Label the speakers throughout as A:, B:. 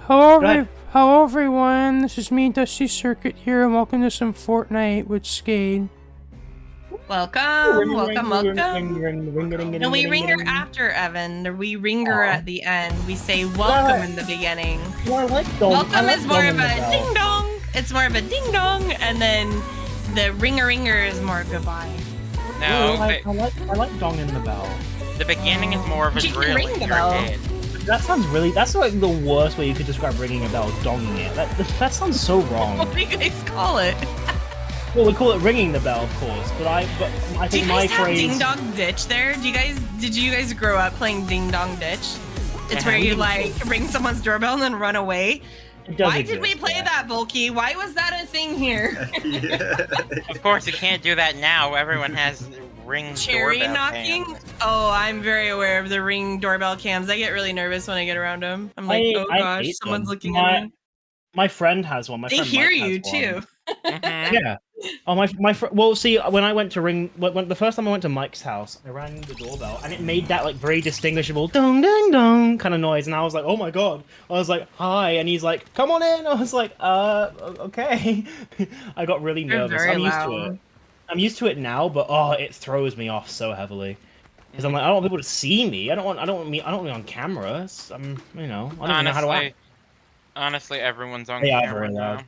A: Hello everyone, this is me, Dusty Circuit here, and welcome to some Fortnite with Skade.
B: Welcome. No, we ring her after Evan. We ring her at the end. We say welcome in the beginning. Welcome is more of a ding dong. It's more of a ding dong, and then the ringer is more goodbye.
C: No,
D: I like dong in the bell.
C: The beginning is more of a drill.
B: Ring the bell.
D: That sounds really. That's like the worst way you could describe ringing a bell, donging it. That sounds so wrong.
B: What do you guys call it?
D: Well, we call it ringing the bell, of course. But I think my phrase.
B: Do you guys have Ding Dong Ditch there? Did you guys grow up playing Ding Dong Ditch? It's where you like ring someone's doorbell and then run away. Why did we play that, Volky? Why was that a thing here?
C: Of course, you can't do that now. Everyone has ring
B: cherry
C: doorbell
B: knocking.
C: cams.
B: Oh, I'm very aware of the ring doorbell cams. I get really nervous when I get around them. I'm like, oh gosh, someone's looking at me.
D: My friend has one.
B: They hear you too.
D: Yeah. Oh, my friend. Well, see, when I went to the first time I went to Mike's house, I rang the doorbell, and it made that like very distinguishable dong dong dong kind of noise, and I was like, oh my god. I was like, hi, and he's like, come on in. I was like, okay. I got really nervous. I'm used to it now, but oh, it throws me off so heavily. Because I'm like, I don't want people to see me. I don't want me on cameras. I don't know how to act.
C: Honestly, everyone's on camera now.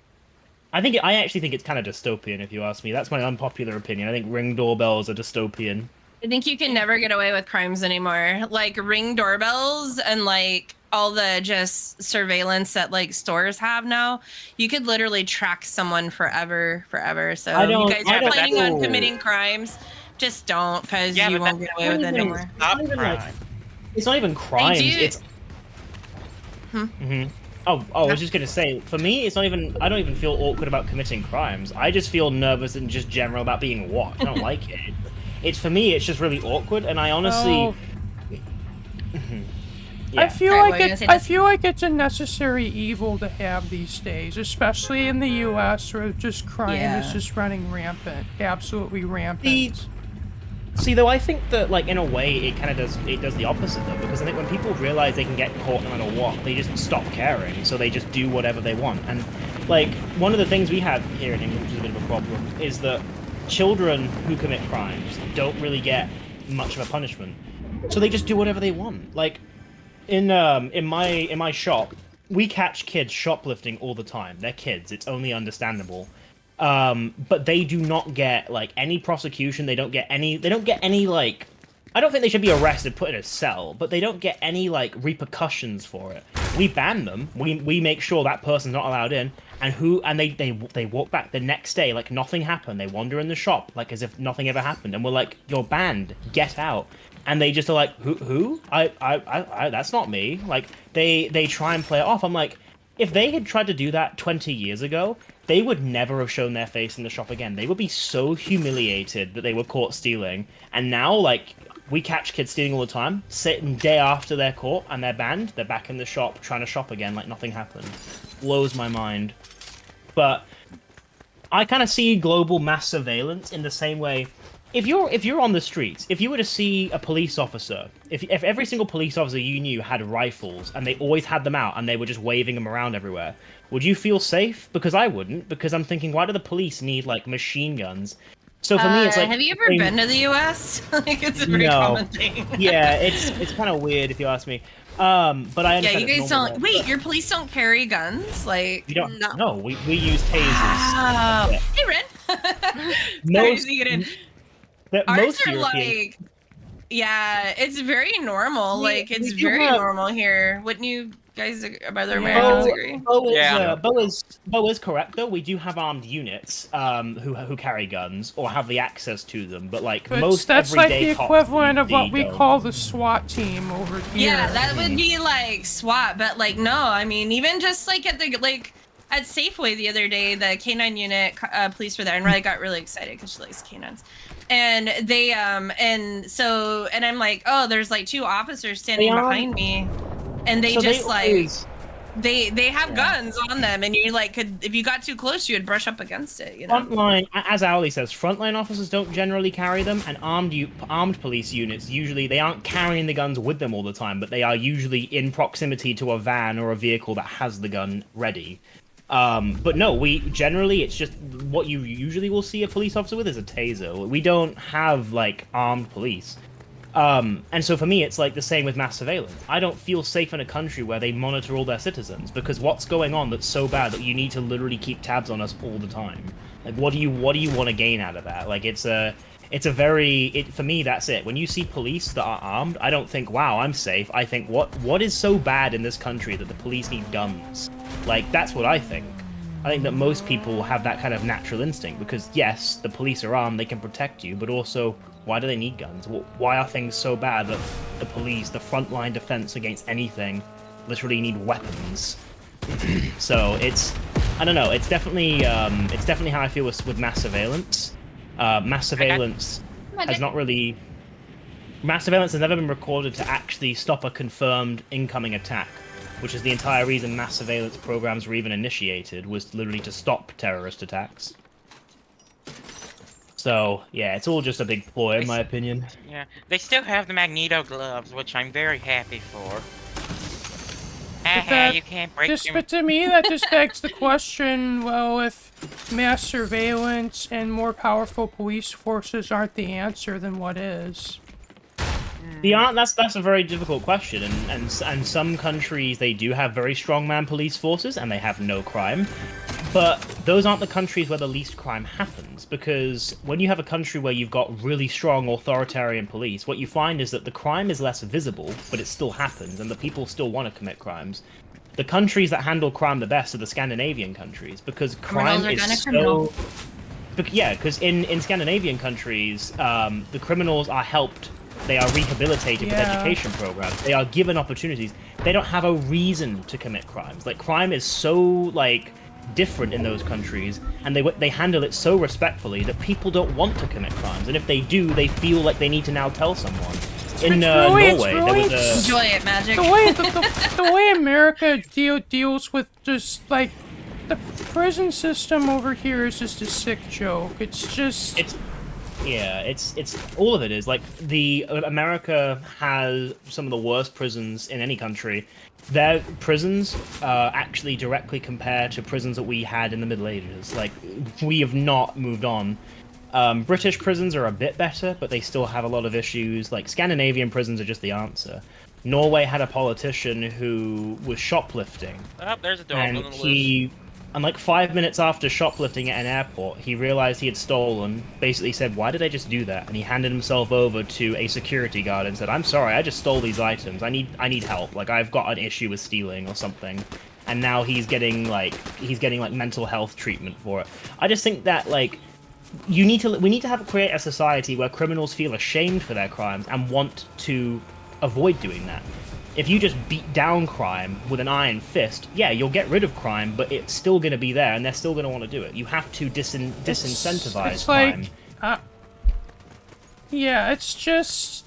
D: I actually think it's kind of dystopian, if you ask me. That's my unpopular opinion. I think ring doorbells are dystopian.
B: I think you can never get away with crimes anymore. Like ring doorbells and like all the just surveillance that like stores have now. You could literally track someone forever. So if you guys are planning on committing crimes, just don't, because you won't get away with it anymore.
D: It's not even crimes. It's Oh, I was just gonna say, for me, it's not even. I don't even feel awkward about committing crimes. I just feel nervous and just general about being watched. I don't like it. It's for me. It's just really awkward, and I honestly.
A: Yeah. I feel like it's a necessary evil to have these days, especially in the U.S. where just crime is just running rampant, absolutely rampant.
D: See, though, I think that, like, in a way, it kind of does the opposite, though, because I think when people realize they can get caught no matter what, they just stop caring, so they just do whatever they want. And, like, one of the things we have here in England, which is a bit of a problem, is that children who commit crimes don't really get much of a punishment, so they just do whatever they want. Like, in my shop, we catch kids shoplifting all the time. They're kids. It's only understandable. But they do not get, like, any prosecution, they don't get any, like, I don't think they should be arrested, put in a cell, but they don't get any, like, repercussions for it. We ban them, we make sure that person's not allowed in, and they walk back the next day like nothing happened, they wander in the shop, like, as if nothing ever happened, and we're like, you're banned, get out. And they just are like, who? I that's not me. Like, they try and play it off. I'm like, if they had tried to do that 20 years ago, they would never have shown their face in the shop again. They would be so humiliated that they were caught stealing. And now, like, we catch kids stealing all the time, sitting day after they're caught and they're banned, they're back in the shop trying to shop again like nothing happened. Blows my mind. But I kind of see global mass surveillance in the same way. If you're on the streets, if you were to see a police officer, if every single police officer you knew had rifles and they always had them out and they were just waving them around everywhere, would you feel safe? Because I wouldn't, because I'm thinking, why do the police need, like, machine guns? So for me, it's like...
B: Have you ever been to the US? Like, it's a very common thing.
D: Yeah, it's kind of weird if you ask me. But I understand.
B: Yeah, you guys don't... Wait, your police don't carry guns? Like...
D: We don't... No, we use tasers.
B: Wow. Yeah. Hey, Ren!
D: Most...
B: Ours are like, yeah, it's very normal. Like, it's very normal here. Wouldn't you guys, other Americans, agree?
D: Bo is correct, though. We do have armed units who carry guns or have the access to them, but like
A: that's like the equivalent of what we call the SWAT team over here.
B: Yeah, that would be like SWAT, but like no, I mean even just like at the at Safeway the other day, the K9 unit police were there, and Riley got really excited because she likes canines. And they and I'm like, oh, there's like two officers standing behind me, and they they have guns on them, and you like could if you got too close, you would brush up against it. You know.
D: Frontline, as Ali says, frontline officers don't generally carry them, and armed police units usually they aren't carrying the guns with them all the time, but they are usually in proximity to a van or a vehicle that has the gun ready. But no, it's just what you usually will see a police officer with is a taser. We don't have like armed police. And so for me, it's like the same with mass surveillance. I don't feel safe in a country where they monitor all their citizens, because what's going on that's so bad that you need to literally keep tabs on us all the time? Like, what do you want to gain out of that? Like, for me, that's it. When you see police that are armed, I don't think, wow, I'm safe. I think, what is so bad in this country that the police need guns? Like, that's what I think. I think that most people have that kind of natural instinct, because yes, the police are armed, they can protect you, but also, why do they need guns? Why are things so bad that the police, the frontline defense against anything, literally need weapons? So I don't know. It's definitely how I feel with mass surveillance. Mass surveillance has never been recorded to actually stop a confirmed incoming attack, which is the entire reason mass surveillance programs were even initiated, was literally to stop terrorist attacks. So, yeah, it's all just a big ploy, in my opinion.
C: Yeah, they still have the Magneto gloves, which I'm very happy for. You can't break them.
A: But to me, that just begs the question, well, if mass surveillance and more powerful police forces aren't the answer, then what is?
D: That's a very difficult question, and some countries, they do have very strong police forces, and they have no crime. But those aren't the countries where the least crime happens, because when you have a country where you've got really strong authoritarian police, what you find is that the crime is less visible, but it still happens, and the people still want to commit crimes. The countries that handle crime the best are the Scandinavian countries, because crime is so... Yeah, because in Scandinavian countries, the criminals are helped, they are rehabilitated with education programs, they are given opportunities. They don't have a reason to commit crimes. Like, crime is so, like, different in those countries, and they handle it so respectfully that people don't want to commit crimes, and if they do, they feel like they need to now tell someone. In Norway, there was a...
B: Enjoy it, Magic.
A: The way America deals with just, like, the prison system over here is just a sick joke. It's just...
D: It's all of it is, like, America has some of the worst prisons in any country. Their prisons actually directly compare to prisons that we had in the Middle Ages. Like, we have not moved on. British prisons are a bit better, but they still have a lot of issues. Like, Scandinavian prisons are just the answer. Norway had a politician who was shoplifting.
C: Oh, there's a dog.
D: And like 5 minutes after shoplifting at an airport, he realized he had stolen, basically said, why did I just do that? And he handed himself over to a security guard and said, I'm sorry, I just stole these items. I need help. Like, I've got an issue with stealing or something. And now he's getting mental health treatment for it. I just think that, like, we need to create a society where criminals feel ashamed for their crimes and want to avoid doing that. If you just beat down crime with an iron fist, yeah, you'll get rid of crime, but it's still going to be there, and they're still going to want to do it. You have to disincentivize crime.
A: Yeah, it's just...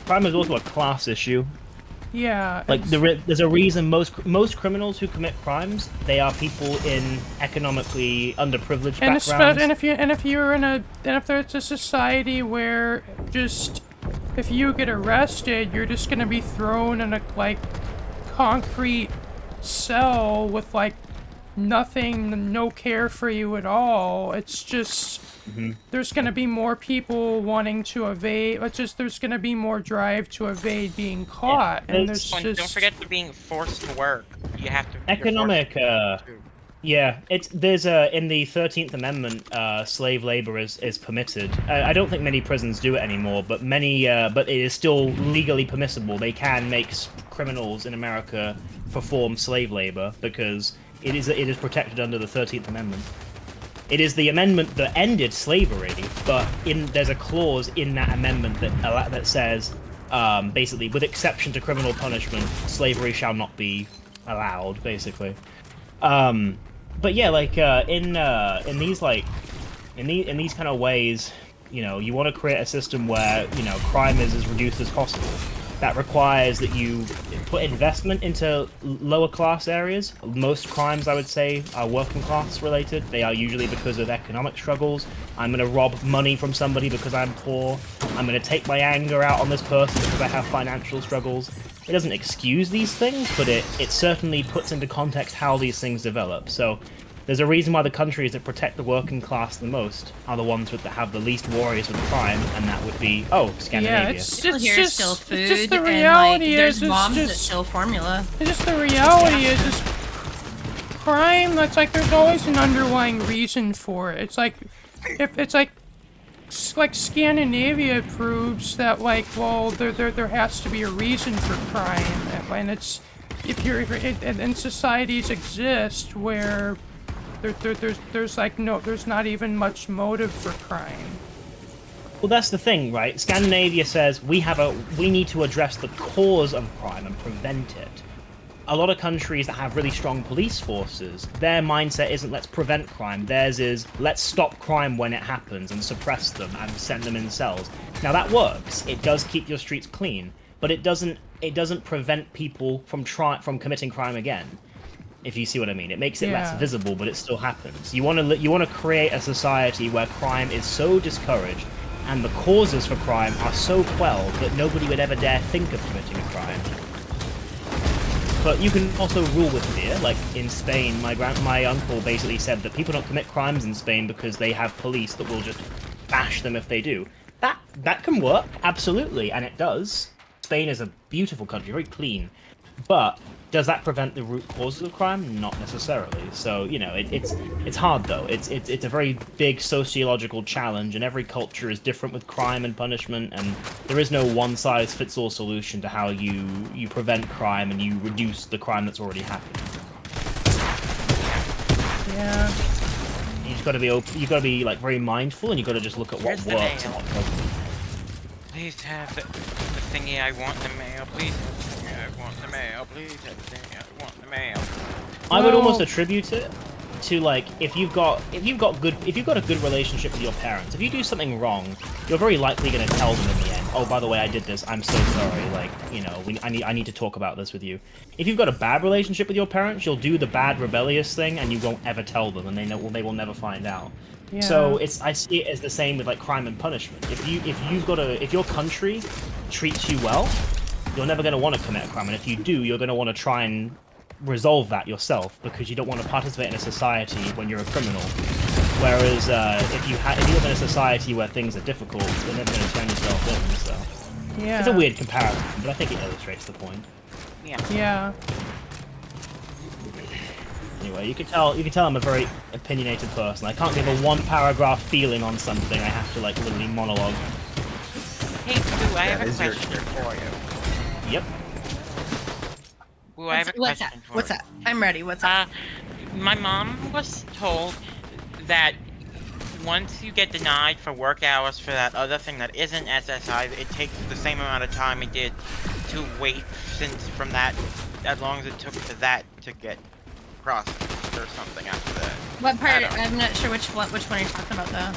D: Crime is also a class issue.
A: Yeah.
D: Like, there's a reason most criminals who commit crimes, they are people in economically underprivileged backgrounds.
A: And if there's a society where just... If you get arrested, you're just gonna be thrown in a, like, concrete cell with, like, nothing, no care for you at all. It's just... There's gonna be more people wanting to evade... there's gonna be more drive to evade being caught.
C: Yeah, and there's just... Don't forget to being forced to work. You have to...
D: Economic, yeah, there's in the 13th Amendment, slave labor is permitted. I don't think many prisons do it anymore, but but it is still legally permissible. They can make criminals in America perform slave labor because it is protected under the 13th Amendment. It is the amendment that ended slavery, but there's a clause in that amendment that says, basically, with exception to criminal punishment, slavery shall not be allowed, basically. But yeah, like in these kind of ways, you know, you want to create a system where, you know, crime is as reduced as possible. That requires that you put investment into lower class areas. Most crimes, I would say, are working class related. They are usually because of economic struggles. I'm going to rob money from somebody because I'm poor. I'm going to take my anger out on this person because I have financial struggles. It doesn't excuse these things, but it certainly puts into context how these things develop. So there's a reason why the countries that protect the working class the most are the ones that have the least worries with crime, and that would be, Scandinavia.
A: Yeah, it's
B: People here
A: just,
B: steal food,
A: it's just the
B: and
A: reality
B: there's
A: is,
B: moms
A: it's
B: that
A: just,
B: steal formula.
A: it's just the reality is just crime. That's like there's always an underlying reason for it. It's like if it's like Scandinavia proves that well there has to be a reason for crime, and it's and societies exist where there's not even much motive for crime.
D: Well, that's the thing, right? Scandinavia says we need to address the cause of crime and prevent it. A lot of countries that have really strong police forces, their mindset isn't let's prevent crime. Theirs is let's stop crime when it happens and suppress them and send them in cells. Now that works. It does keep your streets clean, but it doesn't prevent people from committing crime again. If you see what I mean, it makes it less visible, but it still happens. You want to create a society where crime is so discouraged and the causes for crime are so quelled that nobody would ever dare think of committing a crime. But you can also rule with fear. Like in Spain, my uncle basically said that people don't commit crimes in Spain because they have police that will just bash them if they do. That can work, absolutely, and it does. Spain is a beautiful country, very clean. But does that prevent the root causes of crime? Not necessarily. So, it's hard though. It's a very big sociological challenge, and every culture is different with crime and punishment, and there is no one-size-fits-all solution to how you prevent crime and you reduce the crime that's already happening.
A: Yeah.
D: You just gotta be you gotta be like very mindful, and you gotta just look at what works and what doesn't.
C: Please have the thingy I want in the mail. Please have the thingy I want in the mail. Please have the thingy I want in the mail.
D: I would almost attribute it to like if you've got a good relationship with your parents. If you do something wrong, you're very likely going to tell them in the end. Oh, by the way, I did this. I'm so sorry. Like, I need to talk about this with you. If you've got a bad relationship with your parents, you'll do the bad rebellious thing, and you won't ever tell them, and they will never find out. Yeah. So I see it as the same with like crime and punishment. If your country treats you well, you're never going to want to commit a crime, and if you do, you're going to want to try and resolve that yourself because you don't want to participate in a society when you're a criminal. Whereas if you live in a society where things are difficult, you're never going to turn yourself in. So it's a weird comparison, but I think it illustrates the point.
A: Yeah.
D: Anyway, you can tell I'm a very opinionated person. I can't give a one-paragraph feeling on something. I have to like literally monologue.
C: Hey, Boo, I have a question for you.
D: Yep.
C: Boo, I have a question for you.
B: What's that? I'm ready. What's up?
C: My mom was told that once you get denied for work hours for that other thing that isn't SSI, it takes the same amount of time it did to wait since from that, as long as it took for that to get processed or something after that.
B: What part? I'm not sure which one you're talking about though.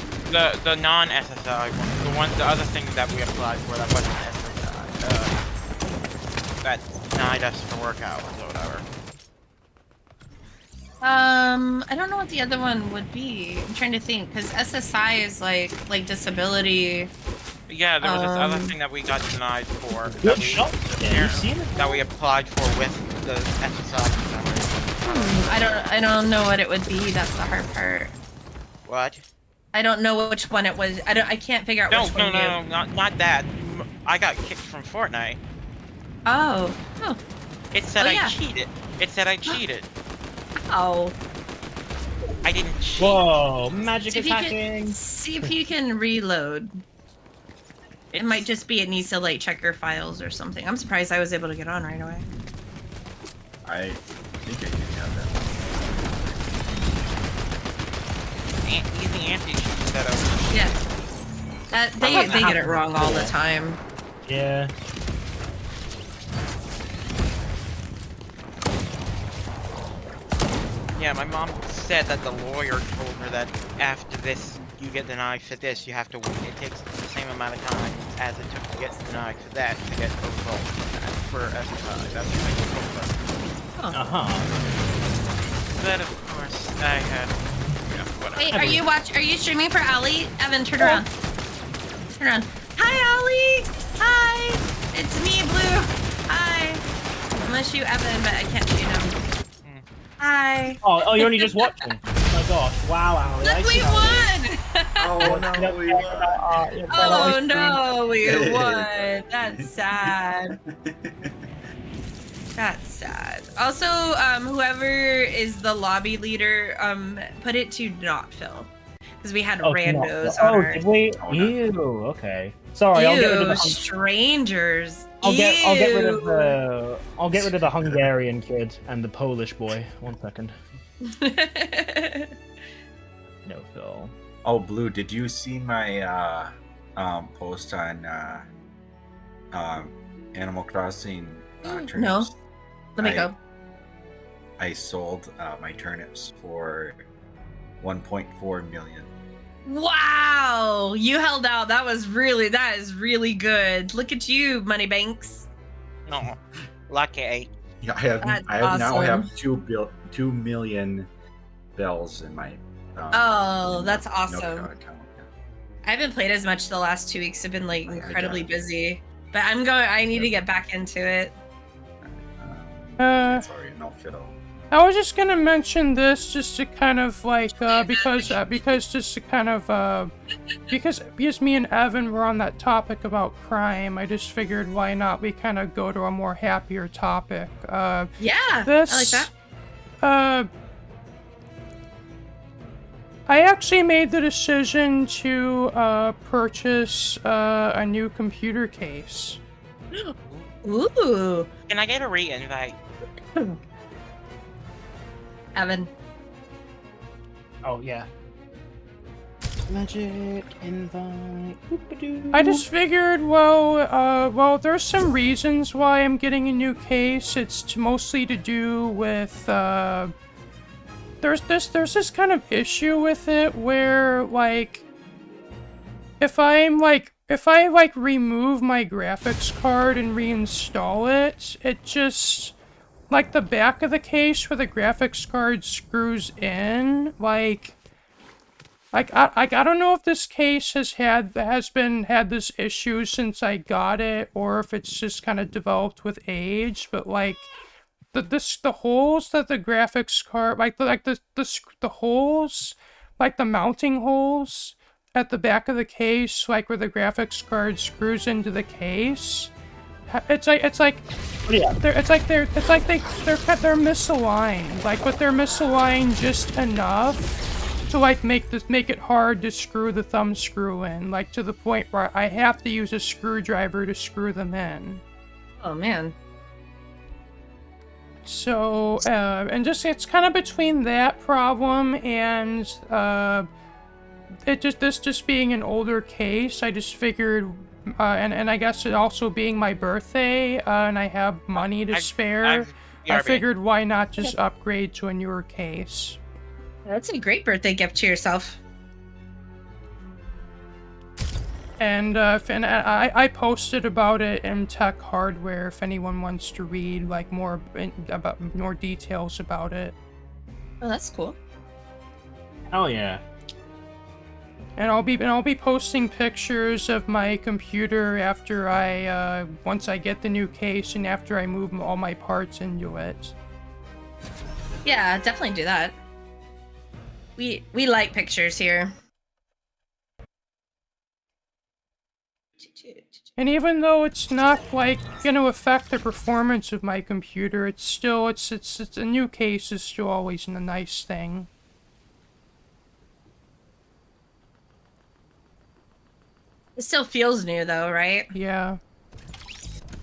C: The non-SSI one, the other thing that we applied for that wasn't SSI, that denied us for work hours or whatever.
B: I don't know what the other one would be. I'm trying to think, because SSI is like disability.
C: Yeah, there was this other thing that we got denied for.
D: What shop? Yeah, you've seen it?
C: That we applied for with the SSI.
B: I don't know what it would be. That's the hard part.
C: What?
B: I don't know which one it was. I can't figure out which one.
C: No, not that. I got kicked from Fortnite.
B: Oh.
C: It said I
B: yeah.
C: cheated. It said I cheated.
B: Oh.
C: I didn't cheat.
D: Whoa, magic attacking.
B: See if you can reload. It might just be it needs to like check your files or something. I'm surprised I was able to get on right away.
E: I think I can have that.
C: Using anti-cheat setup.
B: Yeah. They get it wrong all the time.
D: Yeah.
C: Yeah, my mom said that the lawyer told her that after this, you get denied for this, you have to wait. It takes the same amount of time as it took to get denied for that to get overall for SSI. That's the thing. But of course, I had. Yeah, whatever.
B: Wait, are you streaming for Allie? Evan, turn around. Turn around. Hi, Allie. Hi. It's me, Blue. Hi. I'm gonna shoot Evan, but I can't shoot him. Hi.
D: Oh, you're only just watching. Oh my gosh! Wow, Ali.
B: Look, we won.
E: Oh no, we won.
B: Oh no, we won. That's sad. That's sad. Also, whoever is the lobby leader, put it to not fill. Because we had randos on our...
D: did we?
E: Oh, no.
D: Ew, okay. Sorry, I'll get rid of the...
B: strangers.
D: I'll get rid of the Hungarian kid and the Polish boy. 1 second. No, Phil.
E: Oh, Blue, did you see my post on Animal Crossing turnips?
B: No. Let me go.
E: I sold my turnips for 1.4 million.
B: Wow, you held out. That is really good. Look at you, Moneybanks.
C: No, lucky.
E: Yeah, I now
B: awesome.
E: have 2 million bells in my.
B: That's awesome.
E: account.
B: I haven't played as much the last 2 weeks. I've been like incredibly busy, but I need to get back into it.
E: Sorry, no fiddle.
A: I was just gonna mention this just to kind of like because me and Evan were on that topic about crime. I just figured why not we kind of go to a more happier topic.
B: Yeah,
A: this,
B: I like that.
A: I actually made the decision to purchase a new computer case.
B: Ooh,
C: Can I get a re-invite?
B: Evan.
D: Oh, yeah. Magic invite.
A: I just figured, well, there's some reasons why I'm getting a new case. It's mostly to do with, there's this kind of issue with it where, like, if I remove my graphics card and reinstall it, it just, like, the back of the case where the graphics card screws in, like I don't know if this case has had this issue since I got it, or if it's just kind of developed with age, but like the holes that the graphics card the holes, like the mounting holes at the back of the case, like where the graphics card screws into the case, it's like they're misaligned, like, but they're misaligned just enough to like make it hard to screw the thumb screw in, like to the point where I have to use a screwdriver to screw them in.
B: Oh man.
A: So and just it's kind of between that problem and this just being an older case, I just figured. And I guess it also being my birthday, and I have money to spare, I figured why not just upgrade to a newer case.
B: That's a great birthday gift to yourself.
A: And I posted about it in Tech Hardware if anyone wants to read like more details about it.
B: Oh, that's cool.
D: Oh yeah.
A: And I'll be posting pictures of my computer after once I get the new case and after I move all my parts into it.
B: Yeah, definitely do that. We like pictures here.
A: And even though it's not like gonna affect the performance of my computer, it's still it's a new case is still always a nice thing.
B: It still feels new though, right?
A: Yeah.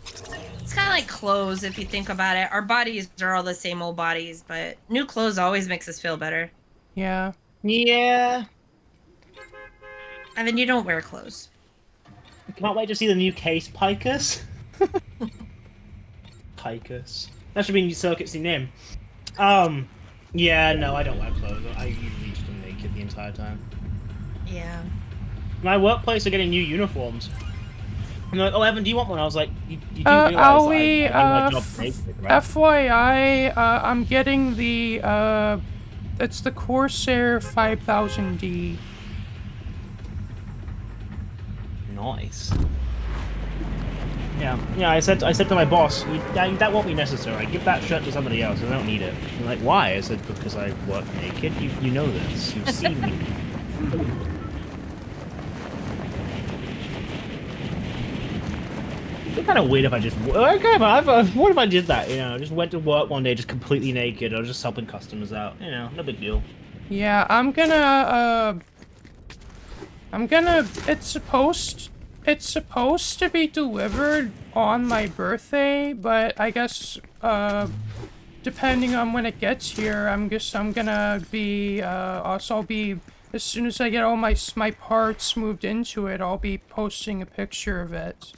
B: It's kind of like clothes if you think about it. Our bodies are all the same old bodies, but new clothes always makes us feel better.
A: Yeah.
D: Yeah.
B: I mean, you don't wear clothes.
D: I cannot wait to see the new case, Picus. Picus. That should be a new circuit's new name. Yeah, no, I don't wear clothes. I usually just am naked the entire time.
B: Yeah.
D: My workplace are getting new uniforms. And they're like, oh, Evan, do you want one? I was like, you do realize that
A: Ollie,
D: I do my job naked, right?
A: FYI, I'm getting the, it's the Corsair 5000D.
D: Nice. Yeah. I said to my boss, that won't be necessary. Give that shirt to somebody else. I don't need it. I'm like, why? I said, because I work naked. You know this. You've seen me. It's kind of weird if I just. What if I did that? You know, just went to work one day just completely naked. I was just helping customers out. You know, no big deal.
A: Yeah, I'm gonna, it's supposed to be delivered on my birthday, but I guess, depending on when it gets here, I'm gonna be, also I'll be, as soon as I get all my parts moved into it, I'll be posting a picture of it.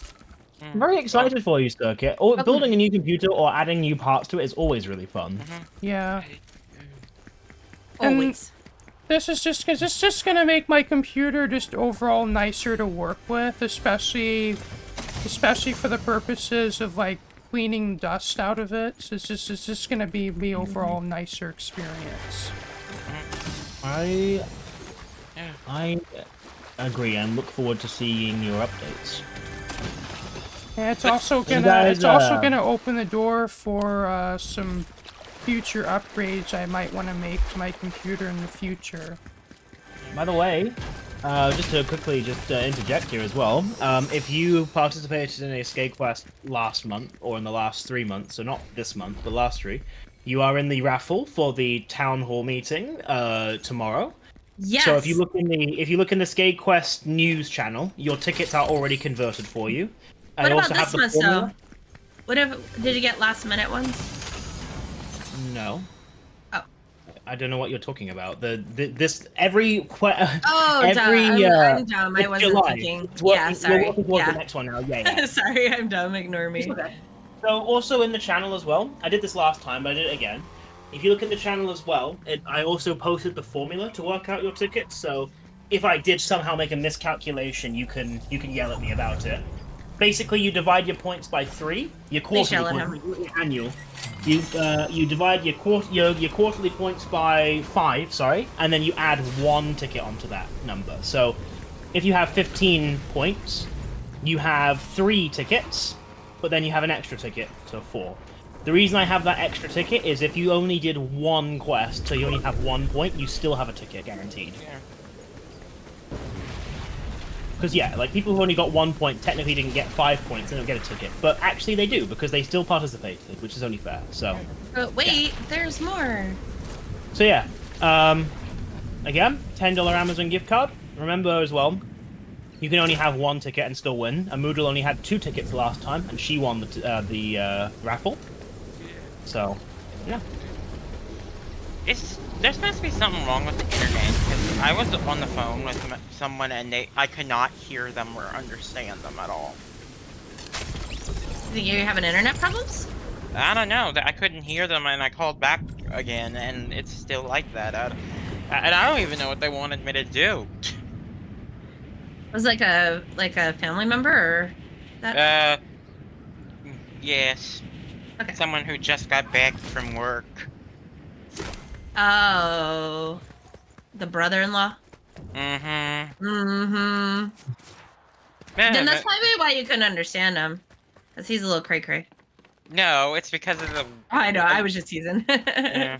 D: I'm very excited for you, Circuit. Or building a new computer or adding new parts to it is always really fun.
A: Yeah. And
B: Always.
A: this is just, cause it's just gonna make my computer just overall nicer to work with, especially for the purposes of, like, cleaning dust out of it. It's just gonna be the overall nicer experience.
D: I agree and look forward to seeing your updates.
A: And it's also gonna open the door for some future upgrades I might want to make to my computer in the future.
D: By the way, just to quickly interject here as well, if you participated in a Skade Quest last month or in the last 3 months, so not this month, but last 3, you are in the raffle for the town hall meeting tomorrow.
B: Yes.
D: So if you look in the Skade Quest news channel, your tickets are already converted for you.
B: What about this month, though? Did you get last minute ones?
D: No.
B: Oh.
D: I don't know what you're talking about. I'm dumb.
B: I wasn't thinking. Yeah, sorry.
D: We're working towards the next one now. Yeah.
B: Sorry, I'm dumb. Ignore me.
D: Okay. So also in the channel as well, I did this last time, but I did it again. If you look in the channel as well, I also posted the formula to work out your tickets. So if I did somehow make a miscalculation, you can yell at me about it. Basically, you divide your points by 3. Your quarterly points, your annual. You divide your quarterly points by 5. Sorry, and then you add 1 ticket onto that number. So, if you have 15 points, you have 3 tickets, but then you have an extra ticket, so 4. The reason I have that extra ticket is if you only did 1 quest, so you only have 1 point, you still have a ticket guaranteed.
C: Yeah.
D: Because, yeah, like, people who only got 1 point technically didn't get 5 points, they don't get a ticket. But actually they do, because they still participated, which is only fair, so...
B: But wait, there's more!
D: So, yeah. Again, $10 Amazon gift card. Remember, as well, you can only have 1 ticket and still win. Amoodle only had 2 tickets last time, and she won the raffle. So, yeah.
C: There's supposed to be something wrong with the internet, because I was on the phone with someone and I could not hear them or understand them at all.
B: You think you're having internet problems?
C: I don't know, I couldn't hear them and I called back again and it's still like that. And I don't even know what they wanted me to do.
B: Was it like a family member or that?
C: Yes.
B: Okay.
C: Someone who just got back from work.
B: Oh, the brother-in-law.
C: Mm-hmm.
B: Then that's probably why you couldn't understand him, cause he's a little cray-cray.
C: No, it's because of the.
B: I know. I was just teasing.
C: Yeah.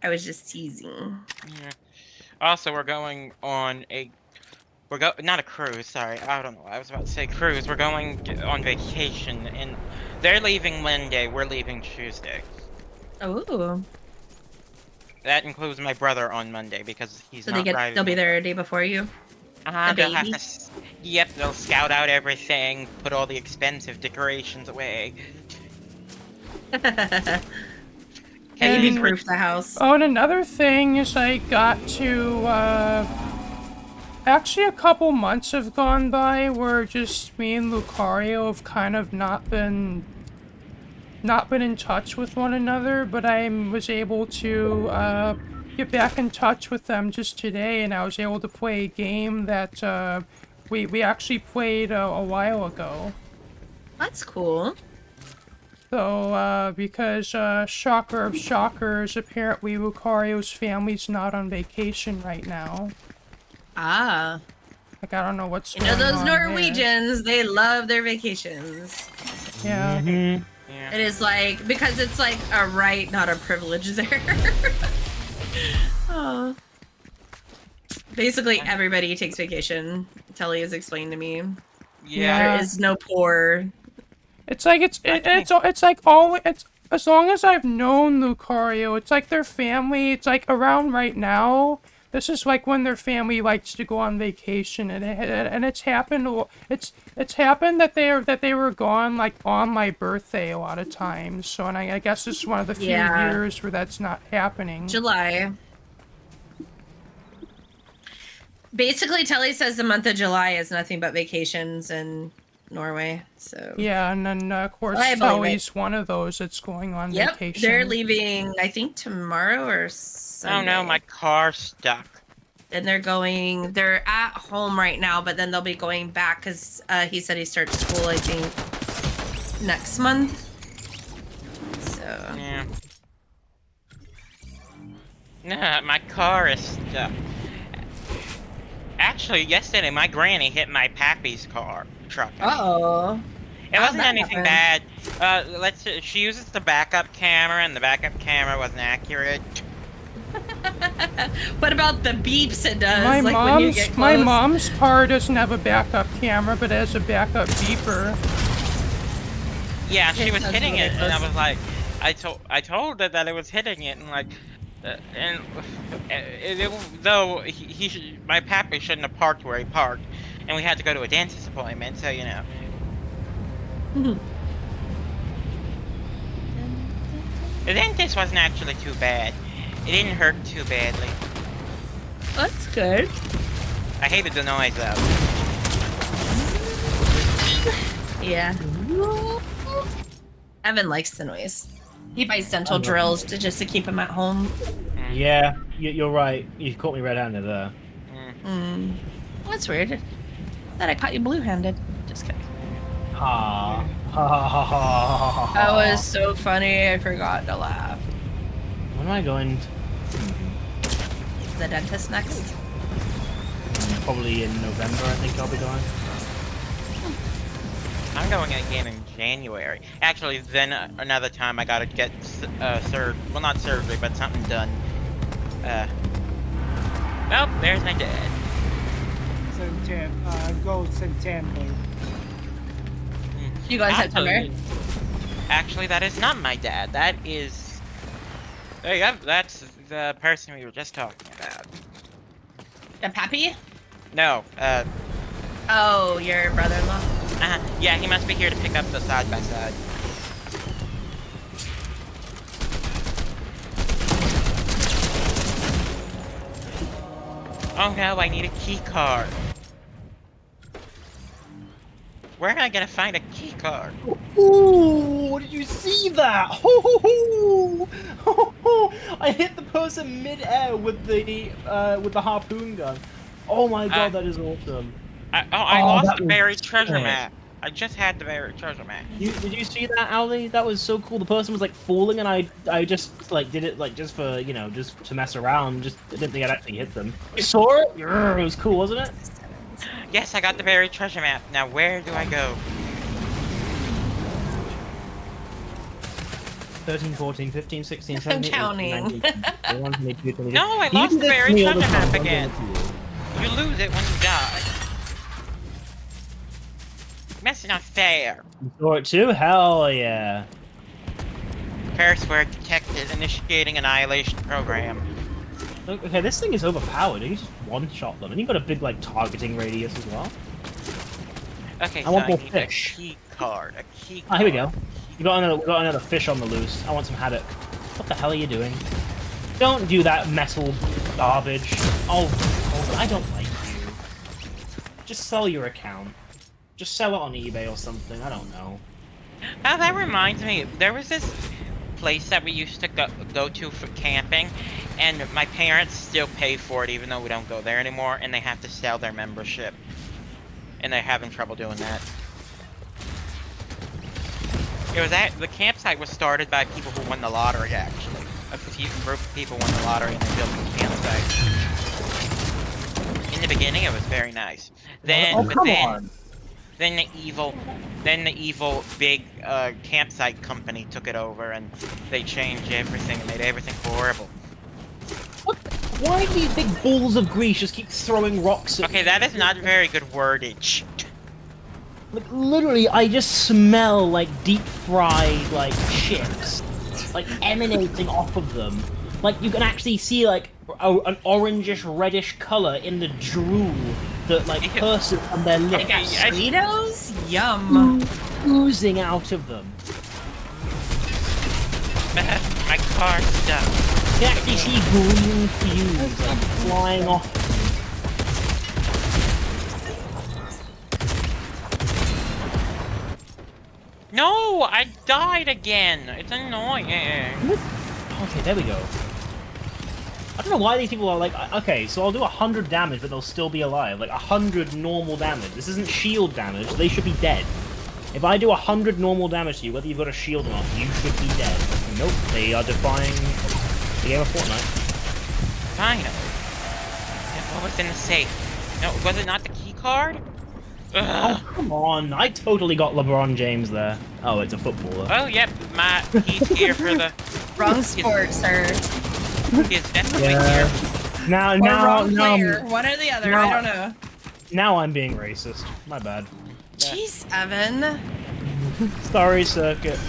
B: I was just teasing.
C: Yeah. Also, we're going on not a cruise. Sorry, I don't know. I was about to say cruise. We're going on vacation, and they're leaving Monday. We're leaving Tuesday.
B: Oh.
C: That includes my brother on Monday because he's not driving.
B: They'll be there a day before you.
C: They'll have to. Yep, they'll scout out everything, put all the expensive decorations away.
B: Baby-proof the house.
A: Oh, and another thing is I got to, actually a couple months have gone by where just me and Lucario have kind of not been in touch with one another, but I was able to, get back in touch with them just today, and I was able to play a game that we actually played a while ago.
B: That's cool.
A: So, because, shocker of shockers, apparently Lucario's family's not on vacation right now.
B: Ah.
A: Like, I don't know what's
B: You
A: going
B: know
A: on
B: those
A: there.
B: Norwegians, they love their vacations.
A: Yeah.
D: Mhm.
C: Yeah.
B: It is like, because it's like a right, not a privilege there. Oh. Basically, everybody takes vacation. Telly has explained to me.
C: Yeah.
B: There is no poor.
A: It's like, it's like all, it's, as long as I've known Lucario, it's like their family, it's like around right now, this is like when their family likes to go on vacation, and it's happened, it's happened that they were gone, like, on my birthday a lot of times, so, and I guess this is one of the few
B: Yeah.
A: years where that's not happening.
B: July. Basically, Telly says the month of July is nothing but vacations in Norway. So
A: Yeah, and then, of course,
B: I believe
A: Telly's one of those that's going on
B: yep,
A: vacation.
B: they're leaving. I think tomorrow or Sunday.
C: Oh no, my car's stuck.
B: And they're at home right now, but then they'll be going back because he said he starts school, I think, next month. So,
C: Yeah. Nah, my car is stuck. Actually, yesterday my granny hit my pappy's truck.
B: uh-oh.
C: It
B: How'd
C: wasn't
B: that
C: anything
B: happen?
C: bad. She uses the backup camera, and the backup camera wasn't accurate.
B: What about the beeps it does?
A: My
B: like when you get close?
A: my mom's car doesn't have a backup camera, but it has a backup beeper.
C: Yeah, she was
B: Sounds
C: hitting
B: really
C: it, and I
B: close.
C: was like, I told her that it was hitting it, and like, though my pappy shouldn't have parked where he parked, and we had to go to a dentist appointment, so you know. The dentist wasn't actually too bad. It didn't hurt too badly.
B: That's good.
C: I hated the noise though.
B: Yeah. Evan likes the noise. He buys dental drills just to keep him at home.
D: Yeah, you're right. You caught me red-handed there.
B: Well, that's weird. Thought I caught you blue-handed. Just kidding.
D: Ha ha ha ha ha.
B: That was so funny. I forgot to laugh.
D: When am I going?
B: Is the dentist next?
D: Probably in November, I think I'll be going.
C: I'm going again in January. Actually, then another time I gotta get well, not surgery, but something done. Oh, there's my dad.
F: Go September.
B: You guys have
C: Actually, actually, that is not my dad. That is. There you go. That's the person we were just talking about.
B: The pappy?
C: No.
B: Oh, your brother-in-law.
C: Yeah, he must be here to pick up the side by side. Oh no, I need a key card. Where am I gonna find a key card?
D: Ooh, did you see that? Ho, ho, ho. Ho, ho. I hit the person mid-air with the harpoon gun. Oh my god, that is awesome.
C: I
D: Oh,
C: lost
D: that
C: the
D: was
C: buried treasure
D: sick.
C: map. I just had the buried treasure map.
D: Did you see that, Ali? That was so cool. The person was like falling, and I just like did it like just for just to mess around. Just I didn't think I'd actually hit them. You saw it? It was cool, wasn't it?
C: Yes, I got the buried treasure map. Now where do I go?
D: 13, 14, 15, 16,
B: I'm
D: 17, 18,
B: counting.
D: 19, 20, 21, 22, 23.
C: No, I
D: You
C: lost
D: do
C: the
D: this to
C: buried
D: me all the
C: treasure
D: time,
C: map
D: I'm doing
C: again.
D: it to you.
C: You lose it when you die. That's not fair.
D: You saw it too? Hell yeah.
C: Ferris word detected initiating annihilation program.
D: Look, okay, this thing is overpowered. You can just one-shot them, and you've got a big like targeting radius as well.
C: Okay,
D: I
C: so
D: want
C: I
D: more
C: need
D: fish.
C: a key card. A key card.
D: Ah, here we go. We got another fish on the loose. I want some haddock. What the hell are you doing? Don't do that metal garbage. Oh, I don't like you. Just sell your account. Just sell it on eBay or something. I don't know.
C: Oh, that reminds me. There was this place that we used to go to for camping, And my parents still pay for it even though we don't go there anymore, and they have to sell their membership. And they're having trouble doing that. The campsite was started by people who won the lottery, actually. A group of people won the lottery and they built the campsite. In the beginning, it was very nice. Then the evil big campsite company took it over, and they changed everything and made everything horrible.
D: What? Why do these big balls of grease just keep throwing rocks at me?
C: Okay, that is not very good wordage.
D: Like, literally, I just smell, like, deep-fried, like, chips, like, emanating off of them. Like, you can actually see, like, an orangish, reddish color in the drool that, like, purses on their lips.
B: Cheetos? Yum.
D: Oozing out of them.
C: My car's stuck.
D: You can actually see green fumes, like, flying off.
C: No, I died again. It's annoying.
D: Okay, there we go. I don't know why these people are like, okay, so I'll do 100 damage, but they'll still be alive. Like, 100 normal damage. This isn't shield damage. They should be dead. If I do 100 normal damage to you, whether you've got a shield or not, you should be dead. Nope, they are defying the game of Fortnite.
C: Finally. What was in the safe? No, was it not the key card? Ugh.
D: Oh, come on. I totally got LeBron James there. Oh, it's a footballer.
C: Oh, yep, he's here for the...
B: Wrong sport, sir.
C: He's definitely here.
B: Or wrong player. One or the other, I don't know.
D: Now I'm being racist. My bad.
B: Jeez, Evan.
D: Sorry, Circuit.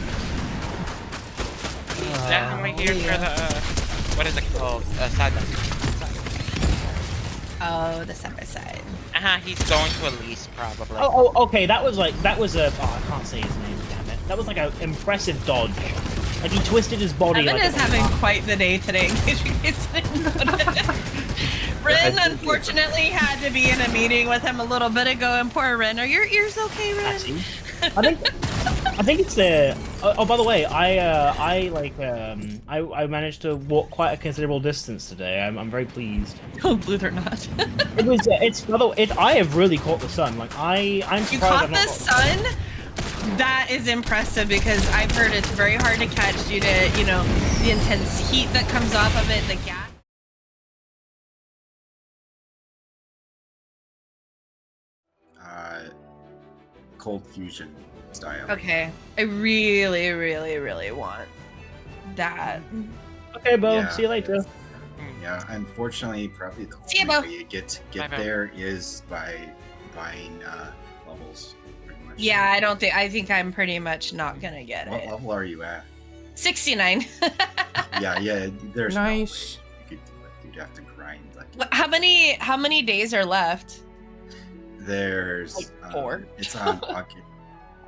C: He's definitely here for the, what is it called? Side by side.
B: Oh, the side by side.
C: He's going to Elise, probably.
D: Oh, okay, that was a, oh, I can't say his name, damn it. That was like an impressive dodge. Like, he twisted his body
B: Evan
D: like
B: is having quite the day today, in case you guys didn't notice. Ren, unfortunately, had to be in a meeting with him a little bit ago, and poor Ren. Are your ears okay, Ren?
D: I think it's the. Oh, by the way, I I managed to walk quite a considerable distance today. I'm very pleased.
B: Oh, believe it or not.
D: I have really caught the sun. Like I'm surprised.
B: You caught the sun? That is impressive because I've heard it's very hard to catch due to, you know, the intense heat that comes off of it, the gas.
E: Cold fusion style.
B: Okay, I really, really, really want that.
D: Okay, Bo.
E: Yeah.
D: See you later.
E: Yeah, unfortunately, probably the
B: See ya,
E: only
B: Bo.
E: way you get
C: Bye-bye.
E: there is by buying levels. Pretty much.
B: Yeah, I think I'm pretty much not gonna get
E: What
B: it.
E: level are you at?
B: 69.
E: Yeah. There's
A: Nice.
E: no way you could do it. You'd have to grind like.
B: How many days are left?
E: There's
B: Like 4.
E: It's on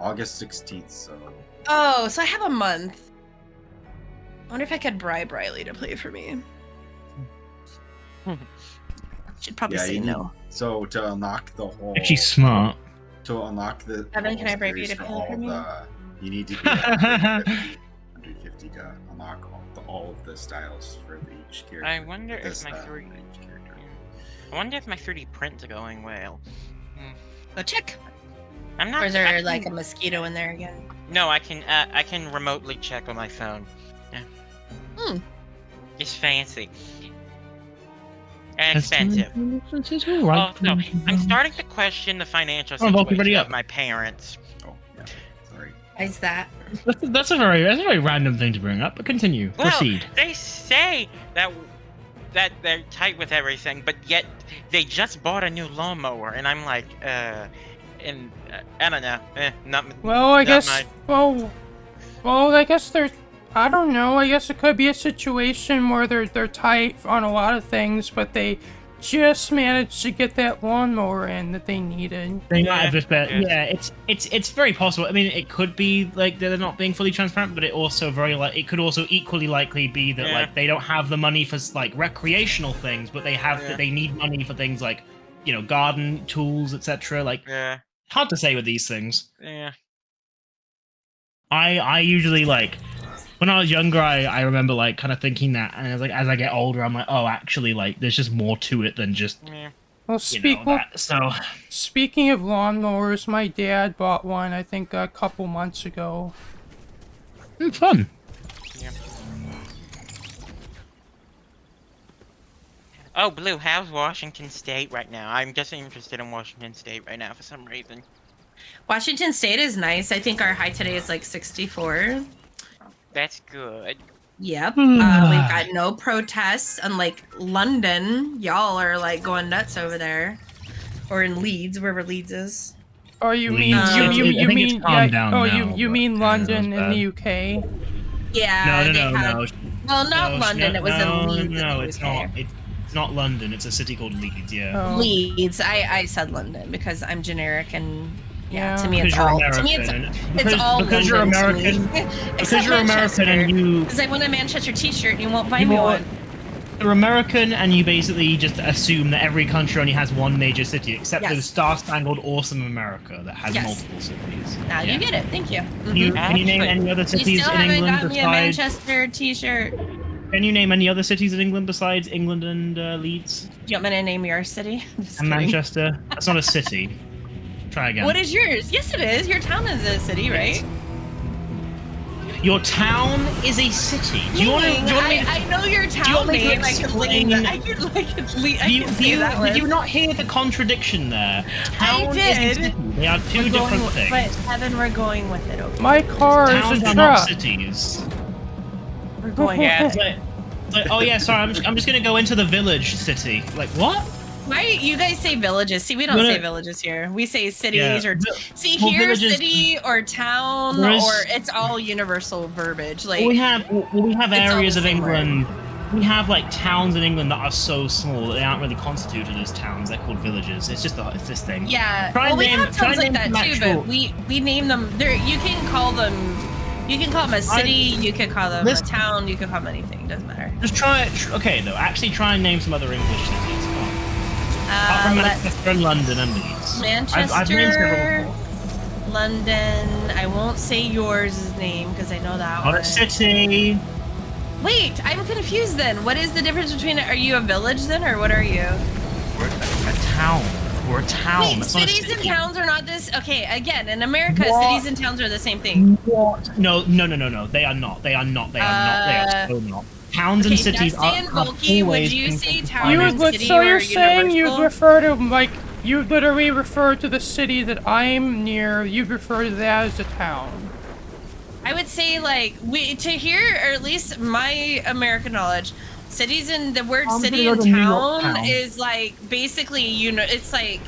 E: August 16th, so.
B: Oh, so I have a month. I wonder if I could bribe Riley to play for me. Should probably
E: Yeah,
B: say
E: you need-
B: no.
E: So to unlock the whole.
D: She's smart.
E: To unlock the.
B: Evan,
E: the
B: can I
E: whole
B: bribe you
E: series
B: to
E: for
B: play for
E: all
B: me?
E: you need to be at 150 to unlock all of the styles for each character.
C: I wonder if
E: This,
C: my
E: each
C: 3D...
E: character.
C: I wonder if my 3D print's going well.
B: Go check.
C: I'm not...
B: Or is
C: I
B: there
C: can-
B: like a mosquito in there again?
C: No, I can remotely check on my phone. Yeah.
B: Hmm.
C: It's fancy. And expensive.
D: Right.
C: Also, I'm starting to question the financial
D: Oh, Volk, you ready
C: situation
D: up?
C: of my parents.
E: Oh, yeah. Sorry.
B: Why is that?
D: That's a very random thing to bring up. But continue.
C: Well,
D: Proceed.
C: they say that they're tight with everything, but yet they just bought a new lawnmower, and I'm like, I don't know.
A: Well, I
C: Not
A: guess.
C: mine.
A: Well, I guess there's. I don't know. I guess it could be a situation where they're tight on a lot of things, but they just managed to get that lawnmower in that they needed.
D: They might have just been,
C: Yeah.
D: it's very possible. I mean, it could be like they're not being fully transparent, but it also it could also equally likely be that
C: Yeah.
D: like they don't have the money for like recreational things, but they have
C: Yeah.
D: that they need money for things like, you know, garden tools, etc. Like,
C: Yeah,
D: hard to say with these things.
C: yeah.
D: I usually like when I was younger, I remember like kind of thinking that, and I was like, as I get older, I'm like, oh, actually, like there's just more to it than just
C: Yeah.
A: Well,
D: that. So
A: speaking of lawnmowers, my dad bought one, I think, a couple months ago.
D: fun.
C: Yeah. Oh, Blue, how's Washington State right now? I'm just interested in Washington State right now for some reason.
B: Washington State is nice. I think our high today is like 64.
C: That's good.
B: Yep. We've got no protests, unlike London. Y'all are like going nuts over there, or in Leeds, wherever Leeds is.
A: Oh, you
D: Leeds.
A: mean
D: I think it's
A: yeah?
D: calmed down
A: Oh,
D: now,
A: you
D: but,
A: mean
D: yeah,
A: London
D: that was
A: in the UK?
B: Yeah.
D: No,
B: they
D: no,
B: had,
D: no.
B: Well, not
D: No,
B: London. It was in Leeds.
D: No,
B: in the
D: it's
B: UK.
D: not. It's not London. It's a city called Leeds. Yeah.
A: Oh,
B: Leeds. I said London because I'm generic and yeah. To
A: Yeah.
B: me,
D: Because
B: it's
D: you're
B: all.
D: American.
B: To me, it's
D: because,
B: all
D: because you're
B: London to
D: American.
B: me.
D: Because
B: Except
D: you're American and you
B: Because I want a Manchester T-shirt and you won't buy me
D: You're-
B: one.
D: you're American and you basically just assume that every country only has one major city, except the
B: Yes.
D: star-spangled awesome America that has
B: Yes.
D: multiple cities.
B: Now
D: Yeah.
B: you get it. Thank you.
D: Can you,
B: Mhm.
D: can you name
C: Actually-
D: any other
B: You
D: cities
B: still
D: in
B: haven't
D: England
B: got me a
D: besides?
B: Manchester T-shirt.
D: Can you name any other cities in England besides England and Leeds
B: Do you want me to name your city? Just
D: and
B: kidding.
D: Manchester? That's not a city. Try again.
B: What is yours? Yes, it is. Your town is a city, right?
D: Your town is a city. Do you want to?
B: I know your town
D: want me to
B: name. I could
D: explain-
B: say that
D: Did
B: one.
D: you not hear the contradiction there? Town
B: did.
D: is a city. They are two
B: We're going
D: different
B: with-
D: things.
B: But Evan, we're going with it. Okay.
A: my car
D: Towns
A: is a
D: are not
A: truck.
D: cities.
B: We're going.
C: Yeah.
B: With it.
D: Like, oh yeah, sorry, I'm just gonna go into the village city. Like what?
B: Why you guys say villages? See, we don't
D: No, no.
B: say villages here. We say cities
D: Yeah.
B: or see
D: Well,
B: here
D: villages-
B: city or town
D: There is-
B: or it's all universal verbiage. Like
D: we have
B: it's all
D: areas
B: the
D: of
B: same word.
D: England. We have like towns in England that are so small that they aren't really constituted as towns. They're called villages. It's just it's this thing.
B: yeah.
D: Try
B: Well, we
D: name-
B: have
D: try
B: towns like
D: name
B: that
D: some
B: too,
D: actual-
B: but we name them. There, you can call them. You can call them a city. You could call them
D: This-
B: a town. You could call them anything. Doesn't matter.
D: Just try it. Okay, though. Actually, try and name some other English cities. Come on. Apart from
B: Let-
D: Manchester and London and Leeds.
B: Manchester,
D: I've named several before.
B: London. I won't say yours name because I know that
D: Not
B: one.
D: a city.
B: Wait, I'm confused then. What is the difference between? Are you a village then, or what are you?
D: We're a town. We're a town.
B: Wait,
D: That's not a
B: cities and
D: city.
B: towns are not this. Okay, again, in America,
D: What?
B: cities and towns are the same thing.
D: What? No. They are not. They are not. They are so not. Towns
B: Okay,
D: and cities
B: Dusty and
D: are
B: Volky, would
D: always
B: you
D: been
B: say
D: confined.
B: town
A: You
B: and
A: would,
B: city
A: so
B: or
A: you're saying you'd
B: universal?
A: refer to, like, you literally refer to the city that I'm near, you'd refer to that as a town.
B: I would say like to hear, or at least my American knowledge, cities and the word
D: I'm
B: city
D: gonna
B: and
D: go to New York
B: town
D: town.
B: is like basically it's like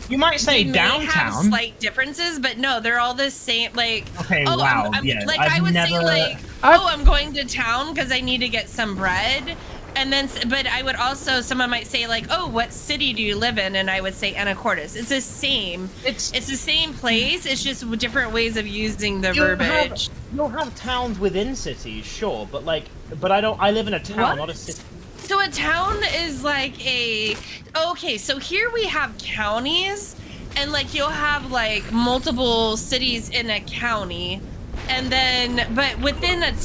D: You might say
B: they may have
D: downtown.
B: slight differences, but no, they're all the same. Like
D: Okay,
B: oh,
D: wow,
B: I'm,
D: yeah,
B: like
D: I've
B: I would say
D: never-
B: like oh, I'm going to town because I need to get some bread. And then, but I would also, someone might say like, oh, what city do you live in? And I would say Anacortes. It's the same. It's the same place. It's just different ways of using the verbiage.
D: You'll have towns within cities, sure, but I live in a town,
B: What?
D: not a city.
B: So a town is like okay, so here we have counties and like you'll have like multiple cities in a county and then but within that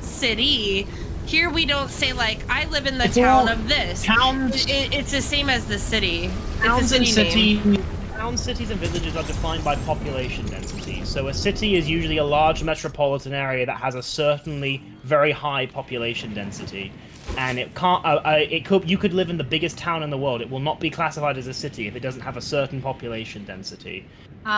B: city, here we don't say like I live in the
D: It's
B: town
D: all-
B: of this.
D: Towns,
B: It's the same as the city.
D: towns
B: it's a
D: and
B: city name.
D: cities. Towns, cities, and villages are defined by population density. So a city is usually a large metropolitan area that has a certainly very high population density, and it can't. You could live in the biggest town in the world. It will not be classified as a city if it doesn't have a certain population density.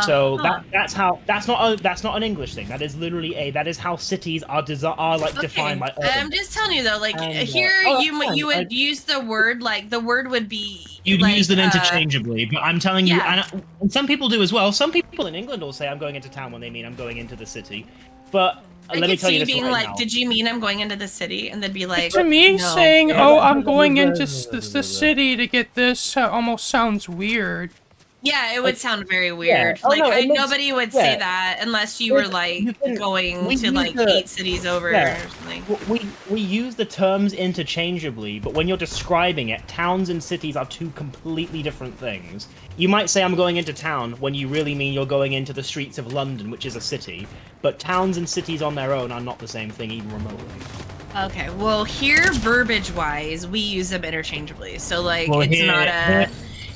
D: So that's not an English thing. That is literally that is how cities are defined by.
B: I'm just telling you though, like
D: And,
B: here
D: fine.
B: you would use the word like the word would be.
D: You'd
B: like,
D: use them interchangeably, but I'm telling you,
B: yeah.
D: and some people do as well. Some people in England will say I'm going into town when they mean I'm going into the city. But
B: I
D: let me
B: could
D: tell
B: see
D: you this
B: being
D: right
B: like,
D: now.
B: did you mean I'm going into the city? And they'd be like,
A: To me,
B: no.
A: saying, oh, I'm going into the city to get this almost sounds weird.
B: Yeah, it would
D: Like,
B: sound very weird.
D: Oh,
B: Like
D: no, it makes-
B: nobody would
D: yeah.
B: say that unless you were like
D: You can-
B: going
D: we
B: to
D: use
B: like
D: the-
B: 8 cities over
D: yeah.
B: or something.
D: We use the terms interchangeably, but when you're describing it, towns and cities are two completely different things. You might say I'm going into town when you really mean you're going into the streets of London, which is a city. But towns and cities on their own are not the same thing, even remotely.
B: Okay, well here verbiage-wise, we use them interchangeably. So like
D: Well,
B: it's not a.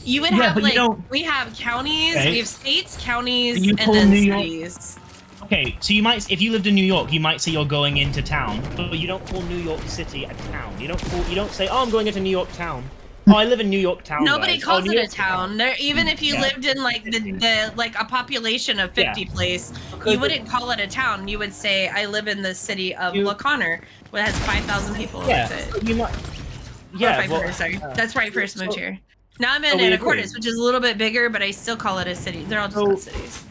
B: You would have
D: but you
B: like
D: don't-
B: we have counties,
D: Okay.
B: we have states, counties,
D: You
B: and
D: call
B: then
D: New York-
B: cities.
D: Okay, so you might, if you lived in New York, you might say you're going into town, but you don't call New York City a town. You don't say, oh, I'm going into New York town. Oh, I live in New York town.
B: Nobody
D: guys.
B: calls
D: New
B: it a
D: York's
B: town. There, even if you
D: Yeah.
B: lived in like the like a population of 50 place, you wouldn't call it a town. You would say, I live in the city of La Conner, which has 5,000 people.
D: Yeah,
B: That's it.
D: you might.
B: Or
D: Yeah,
B: 500, sorry. That's where I first moved here. Now I'm in
D: so we
B: Anacortes,
D: agree.
B: which is a little bit bigger, but I still call it a city. They're all just called cities.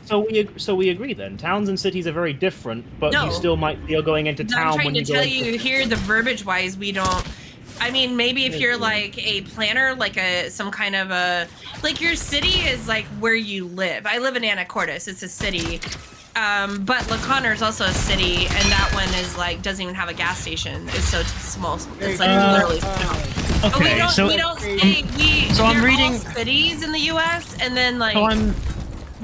D: So we agree then. Towns and cities are very different, but
B: No.
D: you still might feel going into
B: I'm
D: town
B: trying
D: when
B: to
D: you go
B: tell
D: into.
B: you here, the verbiage wise, we don't. I mean, maybe if you're like a planner, like some kind of a, like your city is like where you live. I live in Anacortes. It's a city. But La Conner is also a city, and that one is like doesn't even have a gas station. It's so small. It's like literally small. But we
D: Okay,
B: don't.
D: so
B: we don't say we.
D: so I'm
B: they're
D: reading-
B: all cities in the U.S. and then like.
D: So I'm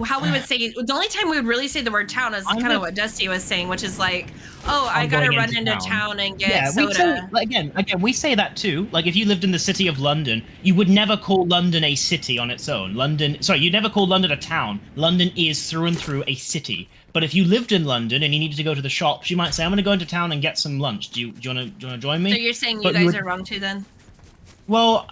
B: How we would say the only time we would really say the word town is kind of what Dusty was saying, which is like, oh, I gotta
D: going
B: run
D: into
B: into
D: town.
B: town and get
D: yeah, we say,
B: soda.
D: again, we say that too. Like if you lived in the city of London, you would never call London a city on its own. You'd never call London a town. London is through and through a city. But if you lived in London and you needed to go to the shops, you might say, I'm going to go into town and get some lunch. Do you want to join me?
B: So you're saying
D: But
B: you guys
D: would-
B: are wrong too then?
D: Well,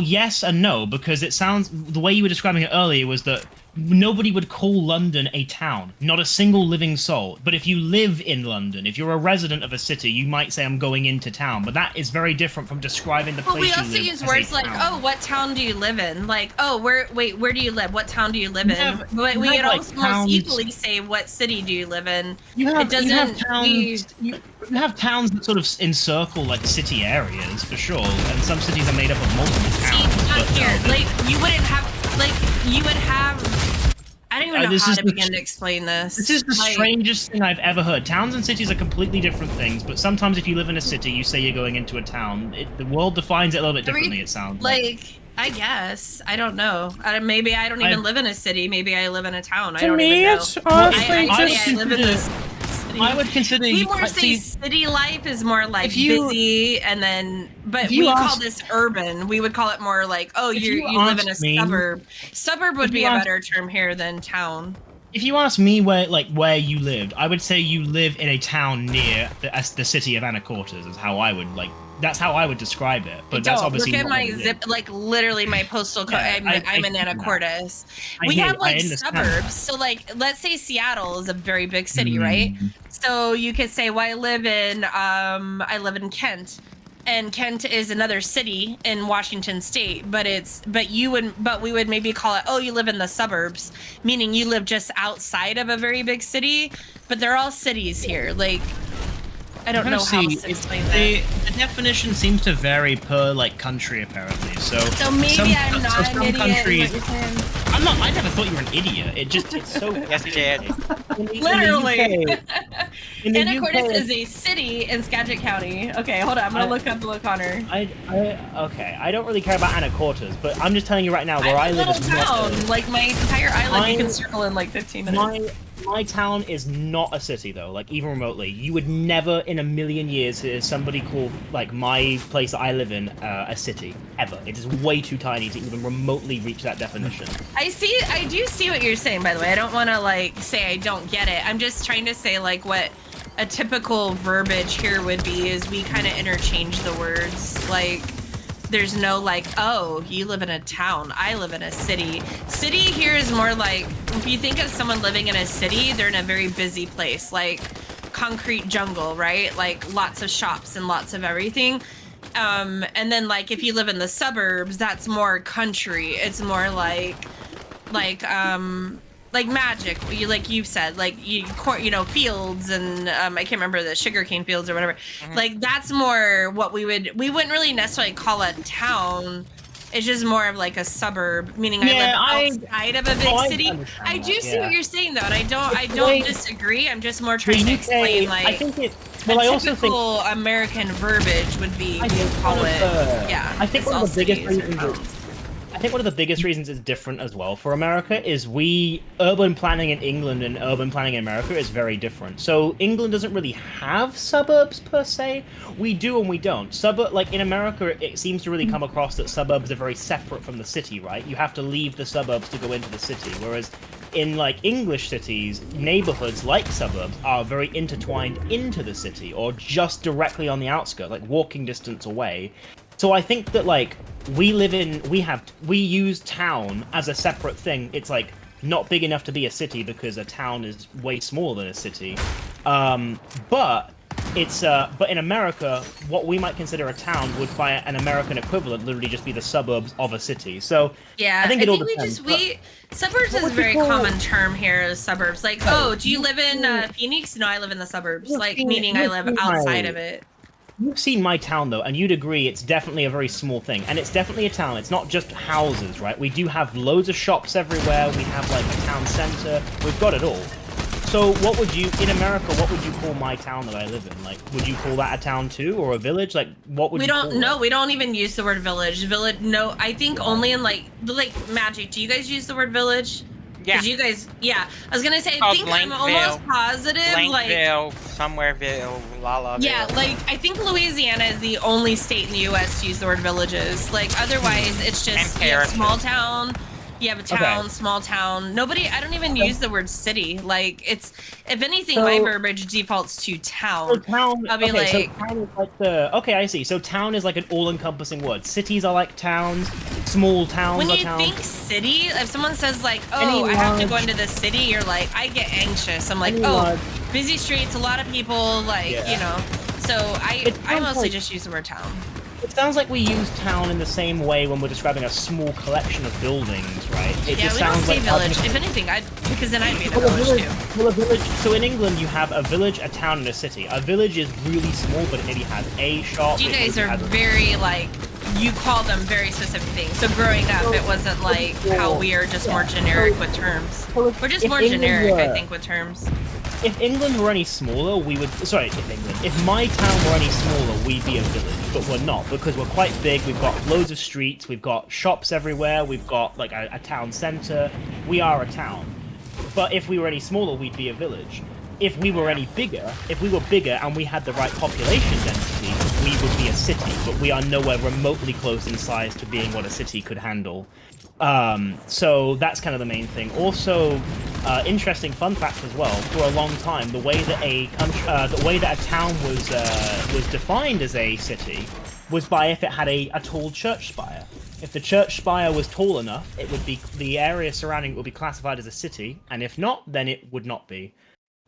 D: yes and no, because it sounds the way you were describing it earlier was that nobody would call London a town, not a single living soul. But if you live in London, if you're a resident of a city, you might say I'm going into town. But that is very different from describing the
B: Well,
D: place
B: we
D: you
B: also
D: live
B: use
D: as
B: words
D: a
B: like,
D: town.
B: oh, what town do you live in? Like, oh, where do you live? What town do you live in?
D: have-
B: But
D: you
B: we
D: have,
B: would
D: like,
B: also
D: towns-
B: equally say, what city do you live in?
D: You have,
B: it doesn't.
D: you have towns.
B: we-
D: You have towns that sort of encircle like city areas for sure, and some cities are made up of multiple
B: See,
D: towns.
B: not
D: but,
B: here.
D: no,
B: Like, you wouldn't have. Like, you would have. I don't even know
D: this
B: how
D: is
B: to
D: the-
B: begin to explain this.
D: This is the
B: Like,
D: strangest thing I've ever heard. Towns and cities are completely different things, but sometimes if you live in a city, you say you're going into a town. The world defines it a little bit differently, it sounds
B: like. I guess. I don't know. Maybe I don't even live in a city. Maybe I live in a town. I
A: To
B: don't
A: me,
B: even know.
A: it's honestly
B: I
A: just.
B: live in this city.
D: I would consider
B: We
D: you-
B: more say city life is more like
D: if you-
B: busy, and then but
D: if you
B: we call
D: ask-
B: this urban. We would call it more like, oh,
D: If
B: you
D: you
B: live in a
D: ask me-
B: suburb. Suburb would
D: if
B: be
D: you
B: a
D: ask-
B: better term here than town.
D: If you ask me where you lived, I would say you live in a town near the city of Anacortes. Is how I would That's how I would describe it. But that's
B: Don't
D: obviously
B: look at
D: not
B: my
D: what it is.
B: zip, like literally my postal code.
D: Yeah,
B: I'm in
D: I see that.
B: Anacortes.
D: I
B: We
D: hear-
B: have
D: I
B: like
D: understand
B: suburbs.
D: that.
B: So like, let's say Seattle is a very big city, right?
D: Mm.
B: So you could say, well, I live in Kent. And Kent is another city in Washington State, but we would maybe call it, oh, you live in the suburbs, meaning you live just outside of a very big city, but they're all cities here. Like, I don't know how else to explain that.
D: The definition seems to vary per country apparently. So
B: maybe I'm not an
D: some
B: idiot.
D: countries-
B: Is what you're saying.
D: I'm not. I never thought you were an idiot. It's so.
C: Yes, you did.
B: Literally.
D: In the
B: Anacortes
D: UK,
B: is a city in Skade County. Okay, hold on. I'm gonna look up La Conner.
D: okay. I don't really care about Anacortes, but I'm just telling you right now where I
B: I'm a
D: live
B: little
D: is not.
B: town. Like my entire island, you
D: Mine-
B: can circle in like 15 minutes.
D: My town is not a city though, even remotely. You would never in a million years hear somebody call my place that I live in a city ever. It is way too tiny to even remotely reach that definition.
B: I do see what you're saying, by the way. I don't want to say I don't get it. I'm just trying to say what a typical verbiage here would be is we kind of interchange the words. There's no oh, you live in a town, I live in a city. City here is more if you think of someone living in a city, they're in a very busy place, concrete jungle, right? Lots of shops and lots of everything. And then if you live in the suburbs, that's more country. It's more magic. You've said, fields and I can't remember the sugarcane fields or whatever.
C: Mhm.
B: That's more what we wouldn't really necessarily call a town. It's just more of like a suburb, meaning
D: Yeah,
B: I live outside of a big
D: I
B: city.
D: understand
B: I do
D: that,
B: see
D: yeah.
B: what you're saying though, and I
D: It's
B: don't
D: like-
B: disagree. I'm just more
D: The
B: trying to
D: UK,
B: explain
D: I
B: like
D: think it.
B: a
D: Well, I also think.
B: typical American verbiage would be
D: I
B: we
D: think
B: call
D: one of
B: it.
D: the-
B: Yeah.
D: I think
B: it's
D: one
B: all
D: of the biggest
B: cities or
D: reasons
B: towns.
D: I think one of the biggest reasons it's different as well for America is urban planning in England and urban planning in America is very different. So England doesn't really have suburbs per se. We do and we don't. Like in America, it seems to really come across that suburbs are very separate from the city, right? You have to leave the suburbs to go into the city, whereas in like English cities, neighborhoods like suburbs are very intertwined into the city or just directly on the outskirts, like walking distance away. So I think that like we use town as a separate thing. It's like not big enough to be a city because a town is way smaller than a city. But in America, what we might consider a town would, by an American equivalent, literally just be the suburbs of a city. So
B: Yeah,
D: I think it all
B: we
D: depends.
B: suburbs is a
D: would you
B: very
D: call-
B: common term here. Is suburbs like,
D: Oh,
B: oh, do you live in Phoenix? No, I live in the suburbs.
D: You've
B: Like
D: seen-
B: meaning I
D: you've
B: live
D: seen
B: outside
D: my-
B: of it.
D: You've seen my town though, and you'd agree it's definitely a very small thing. And it's definitely a town. It's not just houses, right? We do have loads of shops everywhere. We have like a town center. We've got it all. So what would you, in America, what would you call my town that I live in? Like, would you call that a town too, or a village? Like, what would
B: We
D: you call
B: don't no,
D: it?
B: we don't even use the word village. Village, no, I think only in like Magic. Do you guys use the word village?
C: Yeah.
B: 'Cause you guys, yeah. I was gonna say, I
C: Called
B: think I'm almost positive, like.
C: Blankville, somewhereville, Lallaville.
B: Yeah, like I think Louisiana is the only state in the U.S. to use the word villages. Like otherwise, it's just
C: And
B: you have
C: Paris.
B: small town. You have a town,
D: Okay.
B: small town. Nobody. I don't even use the word city. Like it's, if anything, my
D: So-
B: verbiage defaults to
D: So
B: town.
D: town,
B: I'll be
D: okay, so
B: like-
D: town is like the, okay, I see. So town is like an all-encompassing word. Cities are like towns, small towns
B: When
D: are
B: you
D: towns.
B: think city, if someone says like, "Oh, I have to go
D: large-
B: into the city," you're like, I get anxious. I'm like,
D: Any
B: "Oh,
D: large-
B: busy streets, a lot of people, like
D: Yeah.
B: you know." So
D: It
B: I
D: sounds
B: mostly
D: like-
B: just use the word town.
D: It sounds like we use town in the same way when we're describing a small collection of buildings, right? It
B: Yeah,
D: just
B: we don't
D: sounds
B: say
D: like
B: village. If anything, because then I'd be in a
D: Well,
B: village too.
D: well, a village. So in England, you have a village, a town, and a city. A village is really small, but it maybe has a shop.
B: You
D: it
B: guys
D: maybe
B: are
D: has a-
B: very like, you call them very specific things. So growing up, it wasn't like how we are just more generic with terms. We're just
D: if
B: more
D: England
B: generic, I
D: were-
B: think, with terms.
D: If England were any smaller, we would. Sorry, if my town were any smaller, we'd be a village, but we're not because we're quite big. We've got loads of streets. We've got shops everywhere. We've got like a town center. We are a town. But if we were any smaller, we'd be a village. If we were bigger and we had the right population density, we would be a city. But we are nowhere remotely close in size to being what a city could handle. So that's kind of the main thing. Also, interesting fun fact as well. For a long time, the way that a town was defined as a city was by if it had a tall church spire. If the church spire was tall enough, it would be the area surrounding it would be classified as a city, and if not, then it would not be.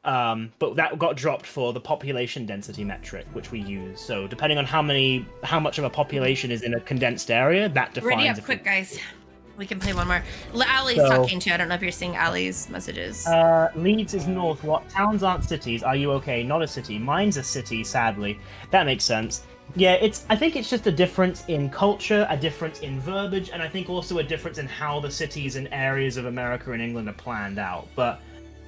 D: But that got dropped for the population density metric, which we use. So depending on how much of a population is in a condensed area, that defines.
B: Ready up
D: if
B: quick,
D: it-
B: guys. We can play one more. Ali's
D: So-
B: talking to you. I don't know if you're seeing Ali's messages.
D: Leeds is north. What towns aren't cities? Are you okay? Not a city. Mine's a city, sadly. That makes sense. Yeah, I think it's just a difference in culture, a difference in verbiage, and I think also a difference in how the cities and areas of America and England are planned out. But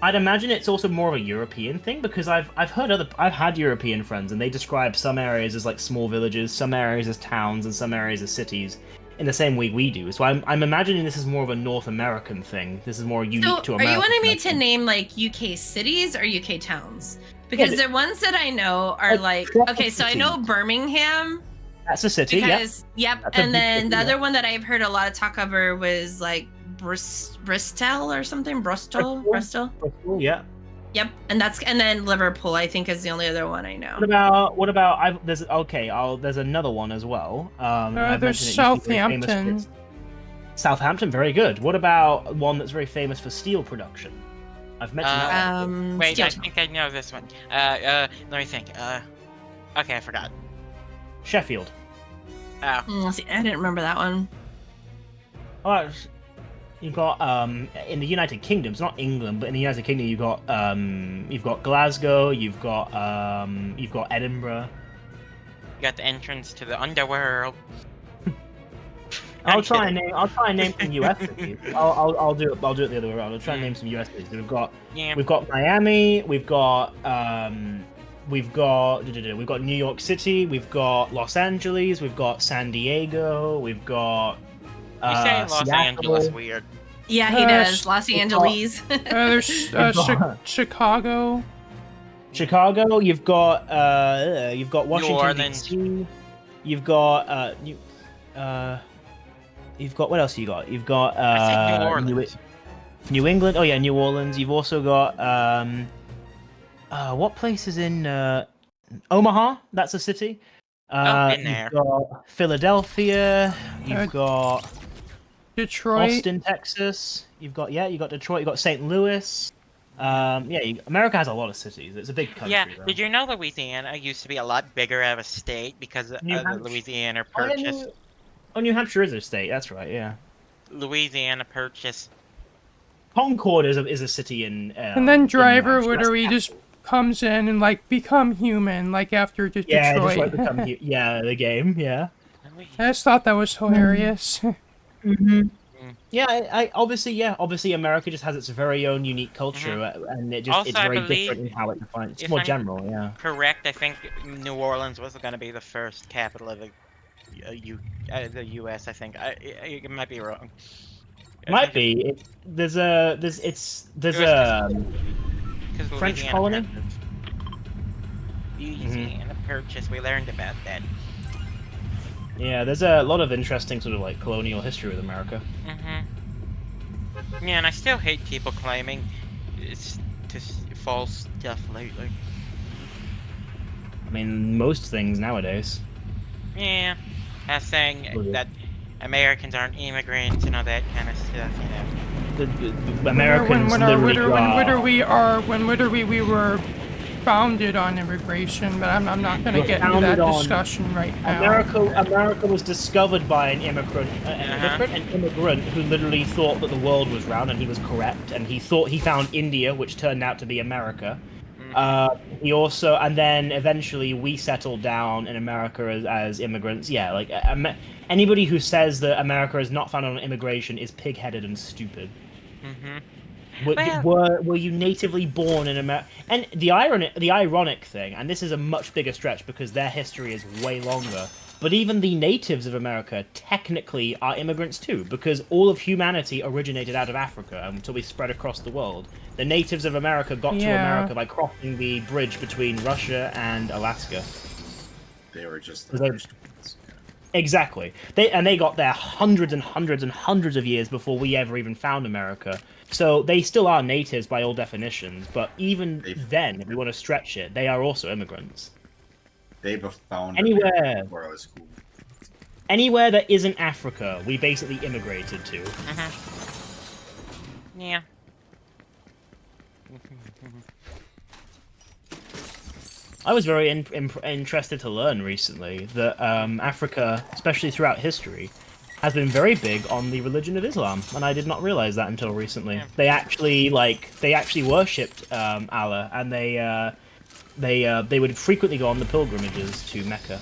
D: I'd imagine it's also more of a European thing because I've had European friends and they describe some areas as like small villages, some areas as towns, and some areas as cities in the same way we do. So I'm imagining this is more of a North American thing. This is more unique
B: So,
D: to
B: are
D: America.
B: you wanting me to name like UK cities or UK towns? Because
D: Yeah,
B: the ones that I know are like,
D: proper
B: okay, so I
D: city.
B: know Birmingham.
D: That's a city, yeah.
B: Because yep,
D: That's a
B: and
D: big
B: then
D: city,
B: the
D: yeah.
B: other one that I've heard a lot of talk over was like Bristol or something. Bristol.
D: Bristol, yeah.
B: Yep, and then Liverpool I think is the only other one I know.
D: What about there's another one as well. I've
A: There's
D: mentioned it used to be very famous for
A: Southampton.
D: its- Southampton, very good. What about one that's very famous for steel production? I've mentioned that. one.
C: Wait, I
B: Steel
C: think I know this one. Let me think. Okay, I forgot.
D: Sheffield.
C: Oh,
B: See, I didn't remember that one.
D: Oh, you've got in the United Kingdom, it's not England, but in the United Kingdom you've got Glasgow, you've got Edinburgh.
C: you got the entrance to the underworld.
D: I'll try and name some U.S. cities. I'll do it the other way around. I'll try and name some U.S. cities. We've got Miami. We've got New York City. We've got Los Angeles. We've got San Diego. We've got
C: You say Los
D: Seattle.
C: Angeles weird.
B: Yeah, he does. Los Angeles.
A: There's Chicago.
D: Chicago. You've got Washington
C: Orleans.
D: D.C. You've got You've got what else you got? You've got
C: I said New Orleans.
D: New England. Oh yeah, New Orleans. You've also got what place is in Omaha? That's a city.
C: Been there.
D: You've got Philadelphia. You've got
A: Detroit.
D: Austin, Texas. You've got Detroit. You've got St. Louis. America has a lot of cities. It's a big country.
C: Yeah,
D: though.
C: did you know Louisiana used to be a lot bigger of a state because of
D: New
C: the
D: Hampshire.
C: Louisiana
D: Oh, yeah,
C: Purchase?
D: New Hampshire is a state. That's right. Yeah.
C: Louisiana Purchase.
D: Concord is a city in.
A: And then
D: in New
A: Driver
D: Hampshire. That's
A: literally just comes in and like become human, like after Detroit.
D: just like the game. Yeah.
A: I just thought that was hilarious.
D: Yeah, I obviously America just has its very own unique culture, and it's
C: Also, I
D: very
C: believe,
D: different in how it defines. It's
C: if
D: more
C: I'm
D: general, yeah.
C: Correct, I think New Orleans was going to be the first capital of the U.S. I think it might be wrong.
D: Might be. There's a French colony.
C: Louisiana Purchase. We learned about that.
D: Yeah, there's a lot of interesting sort of like colonial history with America.
C: Yeah, and I still hate people claiming it's just false stuff lately.
D: I mean, most things nowadays.
C: Yeah, as saying that Americans aren't immigrants and all that kind of stuff, you know.
D: The Americans
A: When literally we were founded on immigration, but I'm not going to
D: We're
A: get into that
D: founded on-
A: discussion right now.
D: America was discovered by an immigrant who literally thought that the world was round, and he was correct. And he thought he found India, which turned out to be America. He also, and then eventually we settled down in America as immigrants. Yeah, like anybody who says that America is not founded on immigration is pig-headed and stupid. Were you natively born in America? And the ironic thing, and this is a much bigger stretch because their history is way longer, but even the natives of America technically are immigrants too, because all of humanity originated out of Africa until we spread across the world. The natives of America got to America by crossing the bridge between Russia and Alaska.
E: They were just the first ones.
D: Exactly. They got there hundreds and hundreds and hundreds of years before we ever even found America. So they still are natives by all definitions, but even then, if we want to stretch it, they are also immigrants.
E: They found
D: Anywhere
E: before I was cool.
D: Anywhere that isn't Africa, we basically immigrated to.
C: Yeah.
D: I was very interested to learn recently that Africa, especially throughout history, has been very big on the religion of Islam, and I did not realize that until recently.
C: Yeah.
D: They actually worshipped Allah, and they would frequently go on the pilgrimages to Mecca.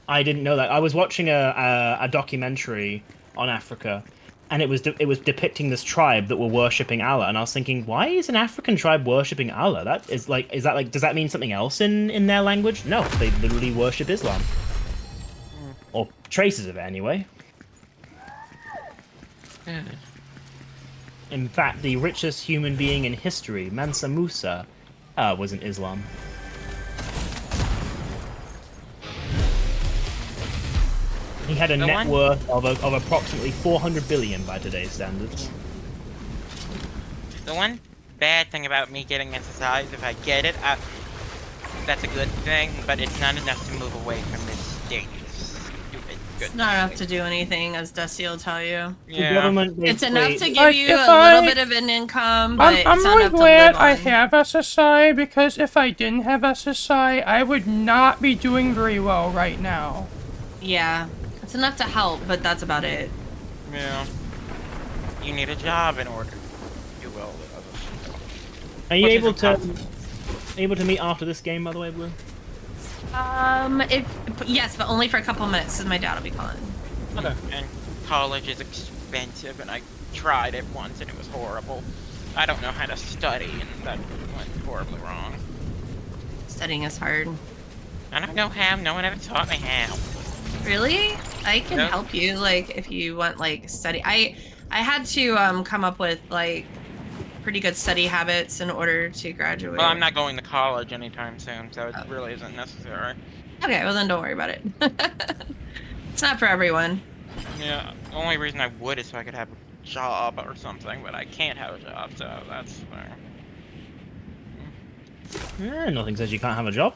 D: I didn't know that. I was watching a documentary on Africa, and it was depicting this tribe that were worshipping Allah, and I was thinking, why is an African tribe worshipping Allah? Does that mean something else in their language? No, they literally worship Islam. Or traces of it, anyway. In fact, the richest human being in history, Mansa Musa, was in Islam. He had a net worth of approximately 400 billion by today's standards.
C: The one bad thing about me getting SSI is if I get it, that's a good thing, but it's not enough to move away from this state.
B: It's not enough to do anything, as Dusty will tell you.
C: Yeah.
B: It's enough to give you a little bit of an income, but
A: I'm
B: it's not
A: really
B: enough to
A: glad
B: live on.
A: I have SSI, because if I didn't have SSI, I would not be doing very well right now.
B: Yeah, it's enough to help, but that's about it.
C: Yeah. You need a job in order to do well with others.
D: Are you able to meet after this game, by the way, Blue?
B: Yes, but only for a couple minutes, because my dad will be calling.
D: Okay.
C: And college is expensive, and I tried it once, and it was horrible. I don't know how to study, and that went horribly wrong.
B: Studying is hard.
C: I don't know how. No one ever taught me how.
B: Really? I can
C: Nope.
B: help you, like, if you want, like, study. I had to come up with like pretty good study habits in order to graduate.
C: Well, I'm not going to college anytime soon, so it
B: Oh.
C: really isn't necessary.
B: Okay, well then don't worry about it. It's not for everyone.
C: Yeah, the only reason I would is so I could have a job or something, but I can't have a job, so that's
D: Nothing says you can't have a job.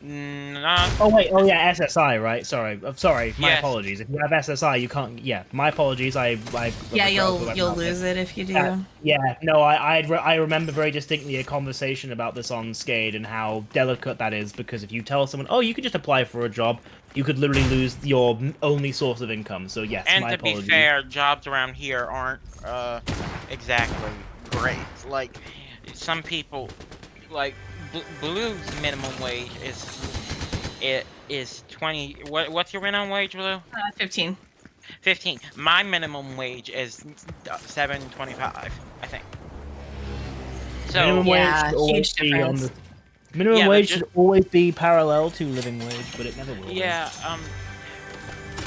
C: not.
D: Oh wait, oh yeah, SSI, right? Sorry, sorry. My
C: Yes.
D: apologies. If you have SSI, you can't. Yeah, my apologies.
B: Yeah, you'll lose it if you do.
D: Yeah, no, I remember very distinctly a conversation about this on Skade and how delicate that is, because if you tell someone, oh, you could just apply for a job, you could literally lose your only source of income. So yes,
C: And
D: my
C: to
D: apologies.
C: be fair, jobs around here aren't exactly great. Like some people, like Blue's minimum wage is 20. What's your minimum wage, Blue?
B: 15.
C: 15. My minimum wage is 7.25, I think. So
D: minimum
B: Yeah,
D: wage should always
B: huge
D: be on
B: difference.
D: the minimum
C: Yeah, but
D: wage
C: just-
D: should always be parallel to living wage, but it never will. be.
C: yeah,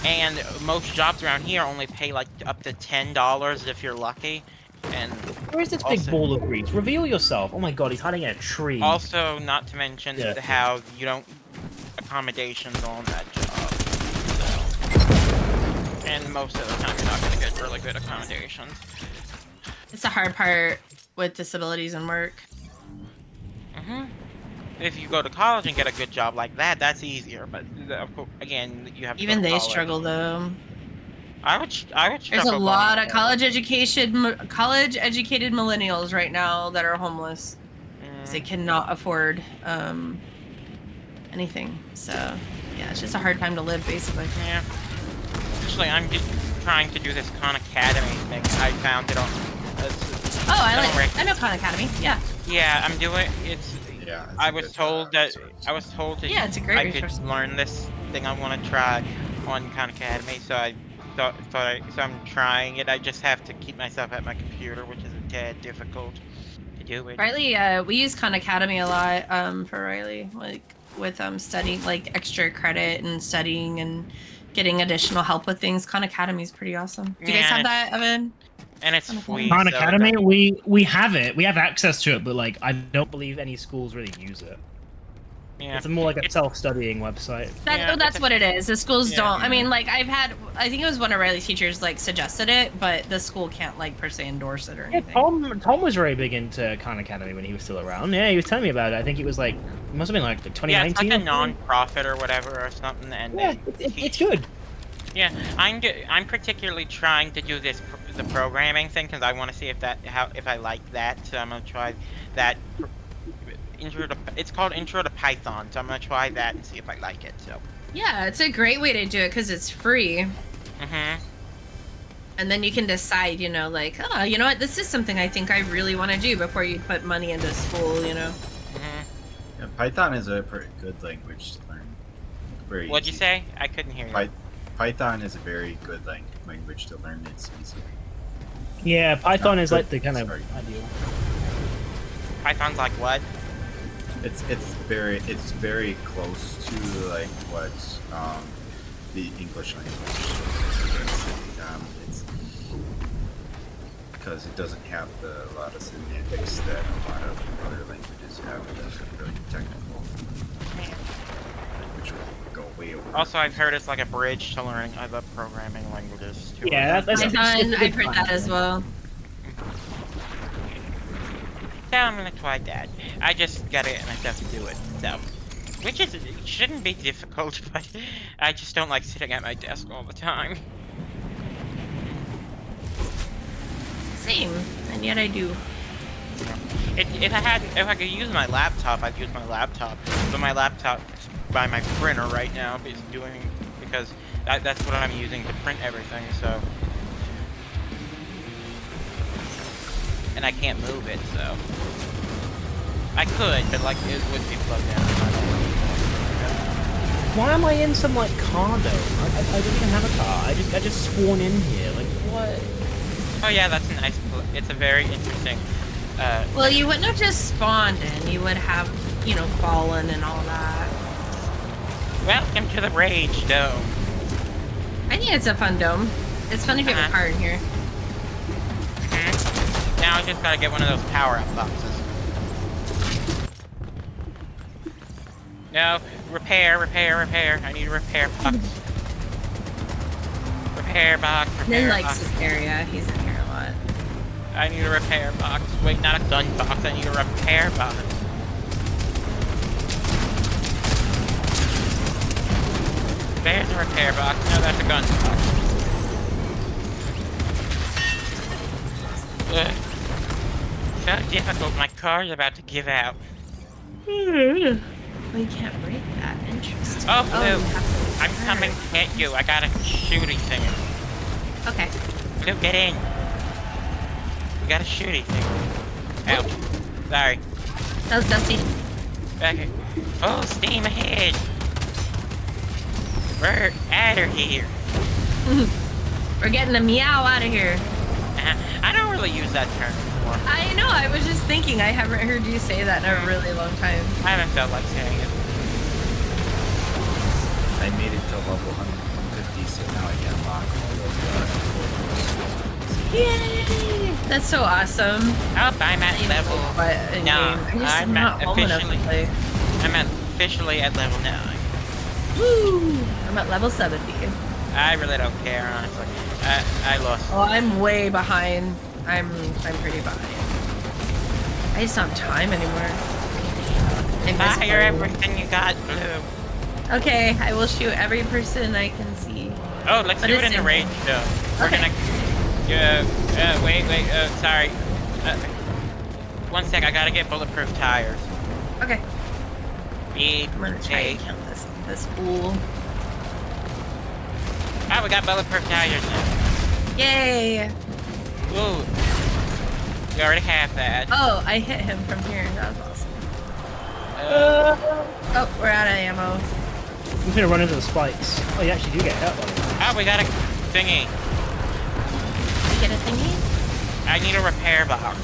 C: and most jobs around here only pay like up to $10 if you're lucky, and
D: Where is this big
C: also-
D: ball of grease? Reveal yourself. Oh my god, he's hiding in a tree.
C: also not to mention
D: Yeah.
C: how you don't accommodations on that job. And most of the time you're not gonna get really good accommodations.
B: It's the hard part with disabilities and work.
C: If you go to college and get a good job like that, that's easier. But of course, again, you have to go
B: Even
C: to
B: they
C: college.
B: struggle though.
C: I would struggle.
B: There's a
C: going
B: lot
C: to
B: of college educated millennials right now that are homeless. 'Cause they cannot afford anything. So yeah, it's just a hard time to live basically.
C: Yeah. Actually, I'm just trying to do this Khan Academy thing. I found it on.
B: Oh, I know Khan Academy. Yeah.
C: Yeah, I'm doing. It's.
E: Yeah. it's
C: I
E: a
C: was
E: good,
C: told that
E: resource.
C: I was told that
B: Yeah, it's a great
C: I
B: resource.
C: could learn this thing I want to try on Khan Academy. So I so I'm trying it. I just have to keep myself at my computer, which is a tad difficult to do it.
B: Riley, we use Khan Academy a lot for Riley, like with studying, like extra credit and studying and getting additional help with things. Khan Academy is pretty awesome. Do you guys
C: Yeah,
B: have that, Evan?
C: And it's
B: Khan
C: free.
D: Khan
C: so it
D: Academy,
C: don't-
D: we have it. We have access to it, but like I don't believe any schools really use it.
C: Yeah.
D: It's more like a
C: It's-
D: self-studying website.
C: Yeah,
B: That's
C: it's a-
B: what it is. The schools
C: Yeah.
B: don't. I mean, like I think it was one of Riley's teachers like suggested it, but the school can't like per se endorse it or
D: Yeah,
B: anything.
D: Tom was very big into Khan Academy when he was still around. Yeah, he was telling me about it. I think it was like it must have been like
C: Yeah,
D: 2019.
C: it's like a non-profit or whatever or something, and
D: Yeah,
C: they
D: it's
C: teach-
D: good.
C: Yeah, I'm particularly trying to do this the programming thing because I want to see if I like that. So I'm gonna try that. It's called Intro to Python, so I'm gonna try that and see if I like it. So.
B: Yeah, it's a great way to do it because it's free. And then you can decide, you know, like, oh, you know what, this is something I think I really want to do before you put money into school, you know.
E: Yeah, Python is a pretty good language to learn. Very
C: What'd you
E: easy.
C: say? I couldn't hear you.
E: Python is a very good language to learn. It's easy.
D: Yeah, Python
E: Not
D: is
E: good,
D: like the kind of
E: sorry.
D: ideal.
C: Python's like what?
E: It's very close to like what the English language is. It's because it doesn't have a lot of semantics that a lot of other languages have that are really technical, which will go way over.
C: Also, I've heard it's like a bridge to learning other programming languages too.
D: Yeah, that's
B: Python, I've heard that as well.
C: Yeah, I'm gonna try that. I just gotta get myself to do it. So, which is it shouldn't be difficult, but I just don't like sitting at my desk all the time.
B: Same, and yet I do.
C: If I could use my laptop, I'd use my laptop. But my laptop is by my printer right now because that's what I'm using to print everything. So, and I can't move it, so I could, but like it would be plugged in.
D: why am I in some like car dome? I don't even have a car. I just spawn in here. Like what?
C: Oh yeah, that's a nice. It's a very interesting.
B: Well, you wouldn't have just spawned in. You would have, you know, fallen and all that.
C: Welcome to the Rage Dome.
B: I think it's a fun dome. It's fun if you have a car in here.
C: Now I just gotta get one of those power-up boxes. No, repair. I need a repair box. Repair box.
B: Nin likes this area. He's in here a lot.
C: I need a repair box. Wait, not a gun box. I need a repair box. There's a repair box. No, that's a gun box. Ugh. So difficult. My car's about to give out.
B: Well, you can't break that. Interesting.
C: Oh,
B: you
C: Blue.
B: have to
C: I'm
B: repair
C: coming
B: it.
C: to get you. I got a shooty thing.
B: Okay.
C: Blue, get in. We got a shooty thing. Ouch. Sorry.
B: That was Dusty.
C: Okay. Oh, steam ahead. We're out of here.
B: We're getting a meow out of here.
C: I don't really use that term anymore.
B: I know. I was just thinking. I haven't heard you say that in a really long time.
C: I haven't felt like saying it.
E: I made it to level 150, so now I can unlock all of
B: Yay! That's so awesome.
C: Oh, I'm at level. No, I'm
B: not home enough to
C: officially.
B: play.
C: I'm officially at level 9.
B: Woo! I'm at level 70.
C: I really don't care, honestly. I lost.
B: Oh, I'm way behind. I'm pretty behind. I just don't have time anymore. I miss
C: Fire
B: home.
C: everything you got, Blue.
B: Okay, I will shoot every person I can see.
C: Oh, let's
B: But
C: do
B: it's
C: it in the
B: in-
C: range, though. We're
B: Okay.
C: gonna. Wait, sorry. One sec, I gotta get bulletproof tires.
B: Okay,
C: Beep.
B: I'm gonna try and kill this fool.
C: Oh, we got bulletproof tires now.
B: Yay!
C: Ooh. We already have that.
B: Oh, I hit him from here. That was awesome. Oh, we're out of ammo.
D: I'm gonna run into the spikes. Oh, you actually do get hurt by them.
C: Oh, we got a thingy.
B: You get a thingy?
C: I need a repair box.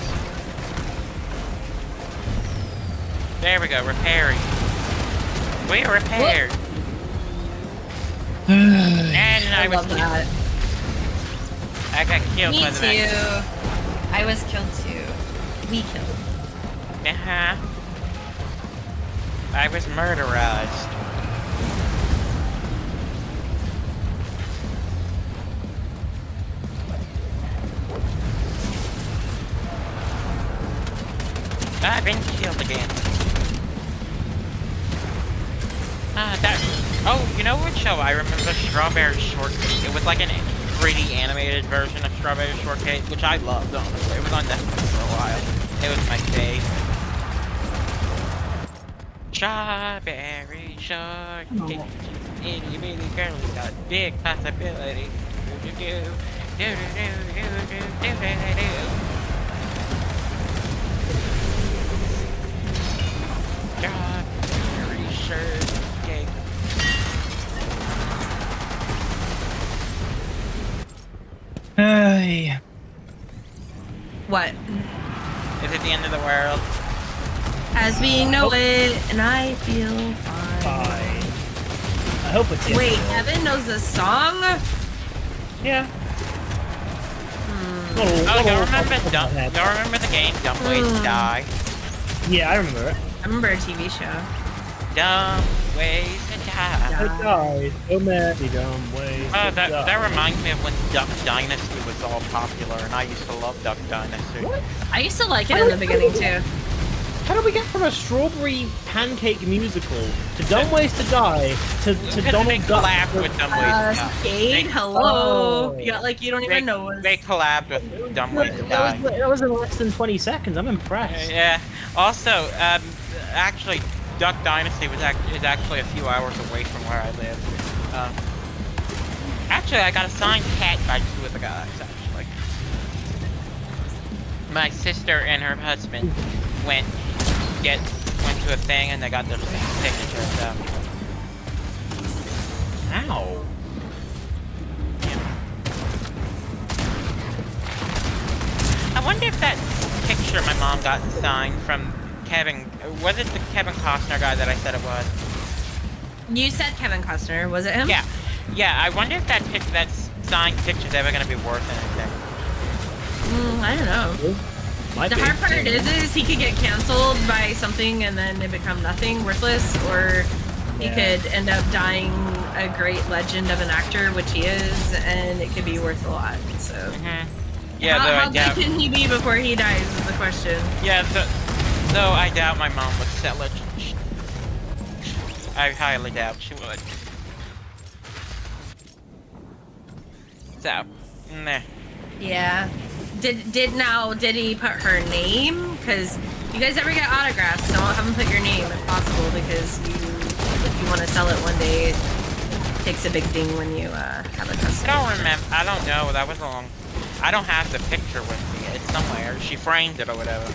C: There we go, repairing. We are repaired. And I was
B: love that.
C: I got killed
B: Me
C: by the
B: too. I was killed too. We killed.
C: Uh-huh. I was murderized. I've been killed again. Oh, you know what show I remember? Strawberry Shortcake. It was like an 3D animated version of Strawberry Shortcake, which I loved, honestly. It was on Netflix for a while. It was my fave. Strawberry Shortcake. Itty bitty girl got big possibility. Do do do do do do do do do do. Strawberry Shortcake.
D: Hey.
B: What?
C: Is it the end of the world?
B: As we know it, and I feel fine.
D: Fine. I hope it's the
B: Wait,
D: end of the world.
B: Evan knows the song?
D: Yeah.
C: Oh, y'all remember the game Dumb Ways to Die?
D: Yeah, I remember it.
B: I remember a TV show.
C: Dumb Ways to Die.
B: Yeah.
D: died. So many dumb ways.
C: Oh,
D: to
C: that
D: die.
C: reminds me of when Duck Dynasty was all popular, and I used to love Duck Dynasty.
B: I used to like it in the beginning too.
D: How did we get from a strawberry pancake musical to Dumb Ways to Die to
C: Because they
D: Donald Duck?
C: collabed with Dumb Ways to Die.
B: Skade, hello.
D: Oh.
B: You got like you don't even know us.
C: They collabed with Dumb Ways to Die.
D: That was in less than 20 seconds. I'm impressed.
C: Yeah. Also, actually, Duck Dynasty is actually a few hours away from where I live. Actually, I got a signed cat by 2 of the guys. Actually, my sister and her husband went to a thing and they got their signature. So
D: Ow.
C: I wonder if that picture my mom got signed from Kevin, was it the Kevin Costner guy that I said it was?
B: You said Kevin Costner. Was it him?
C: Yeah. Yeah, I wonder if that signed picture's ever gonna be worth anything.
B: I don't know.
D: Might
B: The
D: be.
B: hard part is he could get canceled by something and then it become nothing, worthless, or he could end up dying a great legend of an actor, which he is, and it could be worth a lot. So,
C: Yeah,
B: how good can he be before he dies is the question.
C: Yeah, though I doubt my mom would sell it. I highly doubt she would. So, meh.
B: Yeah. Did he put her name? Because you guys ever get autographs, don't have them put your name if possible, because if you want to sell it one day, it takes a big ding when you have a customer.
C: I don't remember. I don't know. That was long. I don't have the picture with me. It's somewhere. She framed it or whatever.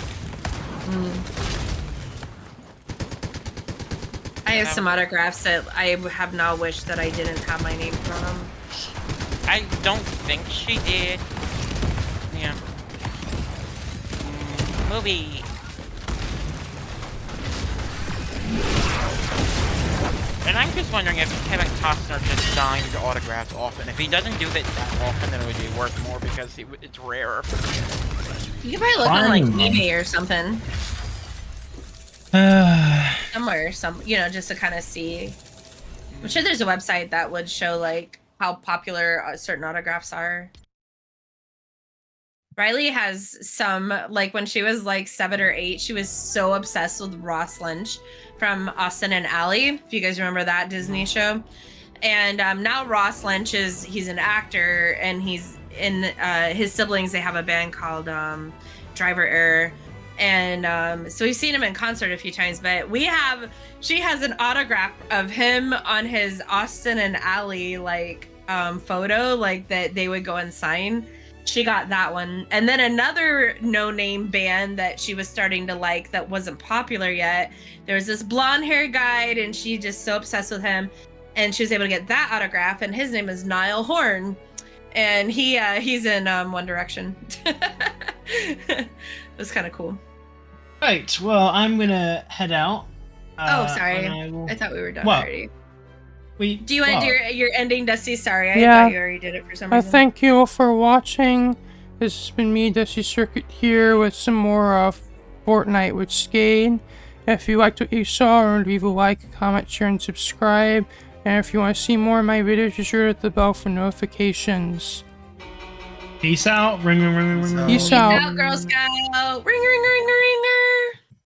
B: I have some autographs that I have now wished that I didn't have my name on them.
C: I don't think she did. Yeah. Movie. And I'm just wondering if Kevin Costner just signed autographs often. If he doesn't do that often, then it would be worth more because it's rarer.
B: You could probably look on like eBay or something. Somewhere, just to kind of see. I'm sure there's a website that would show like how popular certain autographs are. Riley has some, like when she was like 7 or 8, she was so obsessed with Ross Lynch from Austin and Ally, if you guys remember that Disney show. And now Ross Lynch he's an actor, and he's in his siblings, they have a band called Driver Error. And so we've seen him in concert a few times, but she has an autograph of him on his Austin and Ally photo, like that they would go and sign. She got that one. And then another no-name band that she was starting to like that wasn't popular yet. There was this blonde-haired guy, and she just so obsessed with him. And she was able to get that autograph, and his name is Niall Horan. And he's in One Direction. It was kind of cool.
D: Right, well, I'm gonna head out.
B: Sorry. I thought we were done already. Do you want to do your ending, Dusty? Sorry, I thought you already did it for some reason.
A: I thank you all for watching. This has been me, Dusty Circuit, here with some more of Fortnite with Skade. If you liked what you saw, leave a like, comment, share, and subscribe. And if you want to see more of my videos, be sure to hit the bell for notifications.
D: Peace out. Ring, ring, ring, ring, ring.
A: Peace out.
B: Peace out, Girl Scout. Ring, ring, ring, ring.